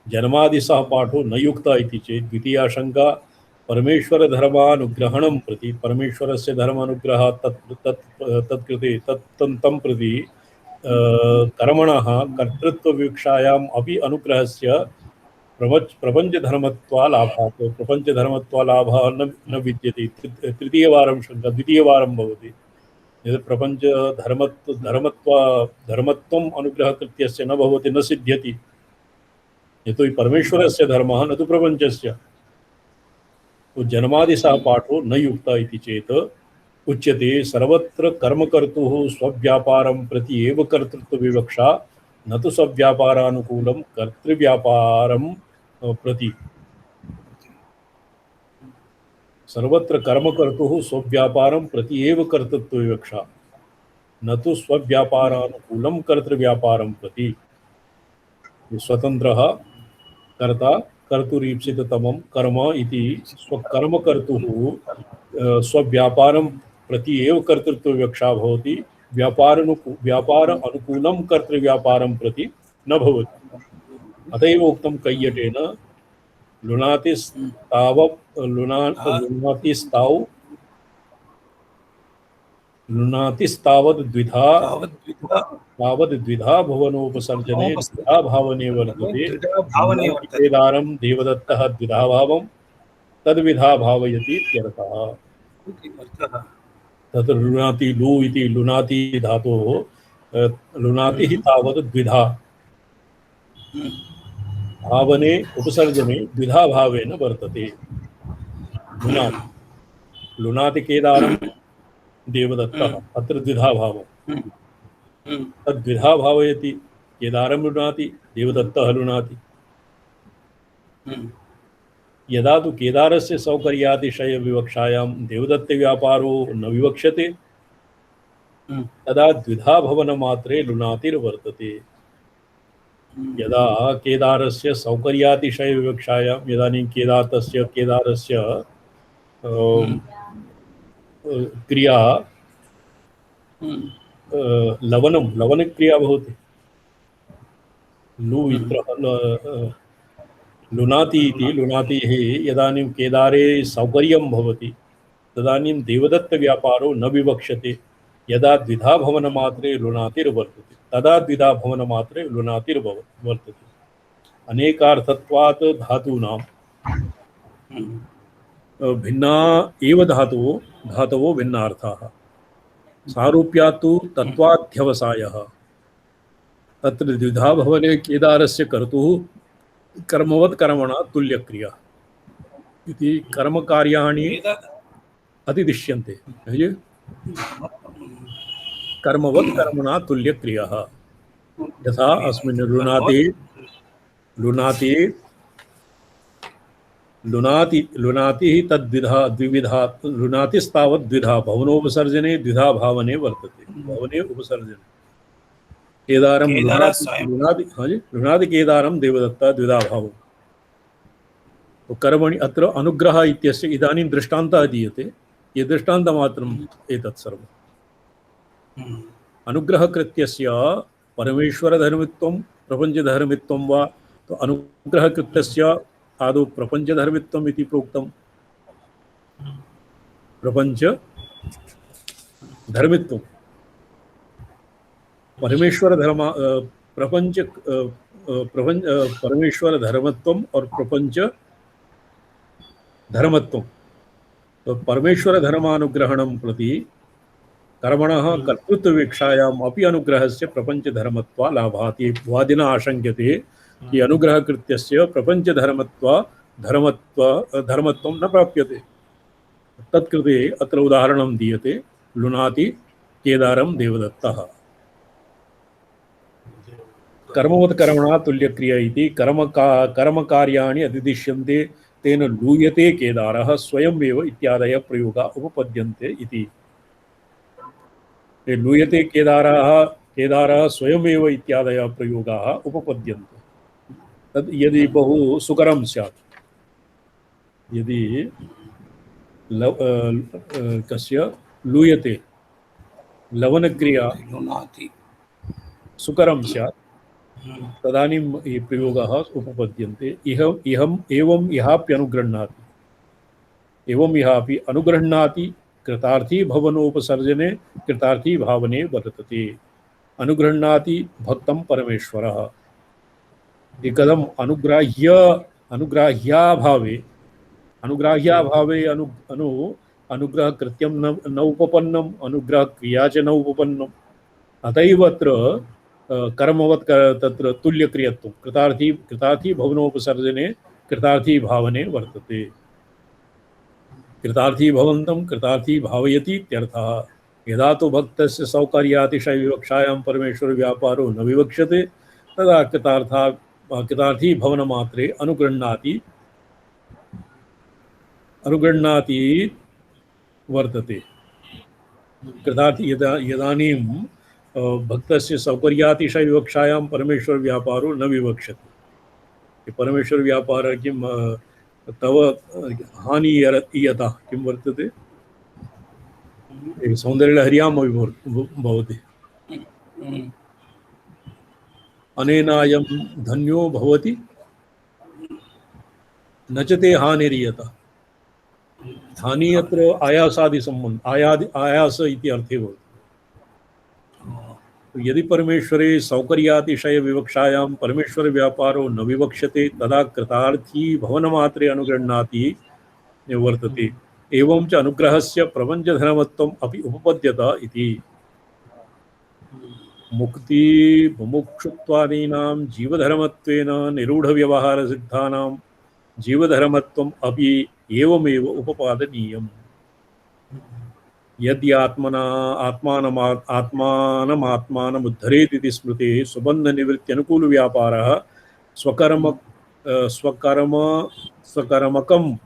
Speaker 2: जन्मादिसः पाठो न युक्तः इति चेत् द्वितीया शङ्का परमेश्वरधर्मानुग्रहणं प्रति परमेश्वरस्य धर्मानुग्रहः तत्कृते तं प्रति कर्मणः कर्तृत्ववीक्षायाम् अपि अनुग्रहस्य प्रपञ्चधर्मत्वालाभात् प्रपञ्चधर्मत्वालाभः न विद्यते। तृतीयवारं शङ्का द्वितीयवारं भवति। यद् धर्मत्वम् अनुग्रहकृत्यस्य न भवति न सिद्ध्यति, यतो हि परमेश्वरस्य धर्मः न तु प्रपञ्चस्य। तो जन्मादिसः पाठो न युक्तः इति चेत् उच्यते सर्वत्र कर्मकर्तुः स्वव्यापारं प्रति एव कर्तृत्वविवक्षा न तु स्वव्यापारानुकूलं कर्तृव्यापारं प्रति। सर्वत्र कर्मकर्तुः स्वव्यापारं प्रति एव कर्तृत्वविवक्षा न तु स्वव्यापारानुकूलं कर्तृव्यापारं प्रति। स्वतन्त्रः कर्ता कर्तुरीप्सिततमं कर्म इति स्वकर्मकर्तुः स्वव्यापारं प्रति एव कर्तृत्वविवक्षा भवति। व्यापार अनुकूलं कर्तृव्यापारं प्रति न भवति। अत एव उक्तं कैयटेन लुनातिस्तावद्विधा भवनोपसर्जने द्विधा भावने वर्तते। केदारं देवदत्तः द्विधा भावं तद्विधा भावयति इत्यर्थः। तत्र लुनाति लु इति लुनाति धातोः लुनातिः तावत् द्विधा भावने उपसर्जने द्विधा भावेन वर्तते। लुनाति केदारं देवदत्तः अत्र द्विधा भावं तद्विधा भावयति। केदारं लुनाति देवदत्तः लुनाति। यदा तु केदारस्य सौकर्यातिशय विवक्षायां देवदत्तव्यापारो न विवक्ष्यते तदा द्विधा भवनमात्रे लुनातिर्वर्तते। यदा केदारस्य सौकर्यातिशय विवक्षायां इदानीं केदारस्य क्रिया लवनक्रिया भवति। लु इत्र लुनाति इति लुनातिः यदानीं केदारे सौकर्यं भवति तदानीं देवदत्तव्यापारो न विवक्ष्यते। यदा द्विधा भवनमात्रे लुनातिर्वर्तते तदा द्विधा भवनमात्रे लुनातिर्वर्तते। अनेकार्थत्वात् धातूनां भिन्ना एव धातवो भिन्नार्थाः। सारूप्यात् तु तत्त्वाध्यवसायः। तत्र द्विधा भवने केदारस्य कर्तुः कर्मवत् कर्मणा तुल्यक्रिया इति कर्मकार्याणि अतिदिश्यन्ते। कर्मवत् कर्मणा तुल्यक्रियाः यथा अस्मिन् लुनातिः द्विविधा लुनातिस्तावत् द्विधा भवनोपसर्जने द्विधा भावने वर्तते। भवने उपसर्जने केदारं लुनाति केदारं देवदत्ता द्विधा भावं। तो कर्मणि अत्र अनुग्रह इत्यस्य इदानीं दृष्टान्तः दीयते। ये दृष्टान्तमात्रम् एतत् सर्वम्। अनुग्रहकृत्यस्य परमेश्वरधर्मित्वं प्रपञ्चधर्मित्वं वा तो अनुग्रहकृत्यस्य आदौ प्रपञ्चधर्मित्वम् इति प्रोक्तं। प्रपञ्चधर्मित्वं परमेश्वर धर्मत्वम और प्रपंच धर्मत्वम। तो परमेश्वर धर्मानुग्रहणं प्रति कर्मणः कर्तृत्ववीक्षायाम् अपि अनुग्रहस्य प्रपंच धर्मत्वा लाभाति। वादिना आशंक्यते कि अनुग्रहकृत्यस्य प्रपंच धर्मत्वं न प्राप्यते। तत्कृते अत्र उदाहरणं दीयते लुनाति केदारं देवदत्तः। कर्मवत् कर्मणा तुल्यक्रिया इति कर्मकार्याणि अधिदिश्यन्ते तेन लूयते केदारः स्वयमेव इत्यादयः प्रयोगाः उपपद्यन्ते इति। लूयते केदारः स्वयमेव इत्यादयः प्रयोगाः उपपद्यन्ते। तद् यदि बहु सुकरं स्यात्, यदि कस्य लूयते लवनक्रिया सुकरं स्यात् तदानीं ये प्रयोगाः उपपद्यन्ते। इहम् इहम् एवम् इहाप्यनुगृह्णाति, एवम् इहापि अनुगृह्णाति कृतार्थी भवनोपसर्जने कृतार्थी भावने वर्तते। अनुगृह्णाति भक्तं परमेश्वरः। एकदम अनुग्राह्याभावे अनुग्राह्याभावे अनु अनु अनुग्रह कृत्यं न उपपन्नम, अनुग्रह क्रिया च न उपपन्नम। अतएव अत्र कर्मवत् तत्र तुल्यक्रियत्वं कृतार्थी भवनोपसर्जने कृतार्थी भावने वर्तते। कृतार्थी भवन्तं कृतार्थी भावयति इत्यर्थः। यदा तो भक्तस्य सौकर्यातिशय विवक्षायां परमेश्वर व्यापारो न विवक्ष्यते तदा कृतार्थी भवन मात्रे अनुगृह्णाति वर्तते। कृतार्थी यदानीं भक्तस्य सौकर्यातिशय विवक्षायां परमेश्वर व्यापारो न विवक्ष्यते। परमेश्वर व्यापार किं तव हानि इयता किं वर्तते, सौन्दर्यलहर्यां भवति। अनेनायं धन्यो भवति न च ते हानिरीयता। हानि अत्र आयासादि संबंध आयास इति अर्थे भवति। यदि परमेश्वरे सौकर्यातिशय विवक्षायां परमेश्वर व्यापारो न विवक्ष्यते तदा कृतार्थी भवनमात्रे अनुगृह्णाति वर्तते। एवं च अनुग्रहस्य प्रपञ्चधर्मत्वम् अपि उपपद्यत इति। मुक्ति मुमुक्षुत्वादीनां जीवधर्मत्वेन निरूढव्यवहारसिद्धानां जीवधर्मत्वम् अपि एवमेव उपपादनीयम्। यदि आत्मानमात्मानमुद्धरेत् इति स्मृतेः सुबन्धनिवृत्त्यनुकूल व्यापारः स्वकर्मकम्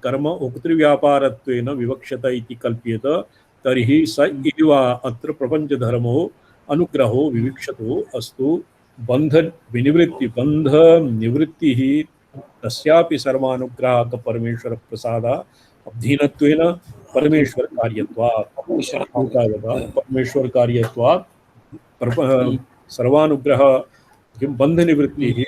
Speaker 2: कर्म उक्तृव्यापारत्वेन विवक्षत इति कल्प्येत तर्हि स एव अत्र प्रपञ्चधर्मो अनुग्रहो विविक्षतो अस्तु। बन्धनिवृत्तिः तस्यापि सर्वानुग्राहक परमेश्वर प्रसादा अधीनत्वेन परमेश्वर कार्यत्वात् सर्वानुग्रह किं बन्धनिवृत्तिः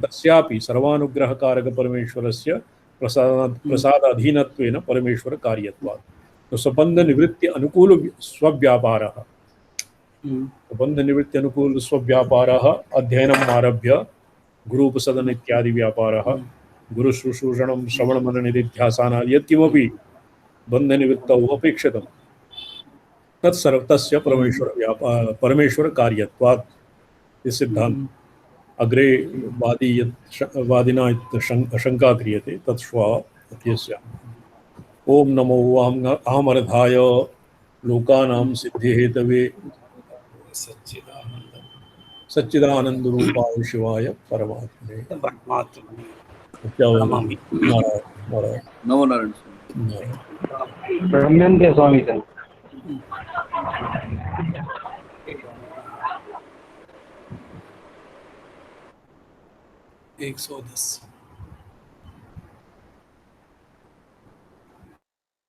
Speaker 2: तस्यापि सर्वानुग्रहकारक परमेश्वरस्य प्रसादाधीनत्वेन परमेश्वर कार्यत्वात्। तो संबंधनिवृत्ति अनुकूल स्वव्यापारः संबंधनिवृत्ति अनुकूल स्वव्यापारः अध्ययनम् आरभ्य गुरूपसदन इत्यादि व्यापारः गुरुशुश्रूषणं श्रवणमनननिधिध्यासनादि यत्किमपि बन्धनिवृत्तौ अपेक्षितं तस्य परमेश्वर कार्यत्वात्। इस सिद्धांत अग्रे वादिना शंका क्रियते तत्श्वा इत्यस्य। ओम नमो अहमर्धाय लोकानां सिद्धिहेतवे सच्चिदानंद रूपाय शिवाय परमात्मने
Speaker 4: नमो नारायण।
Speaker 3: ब्रह्मेंद्र स्वामी सर।
Speaker 4: 110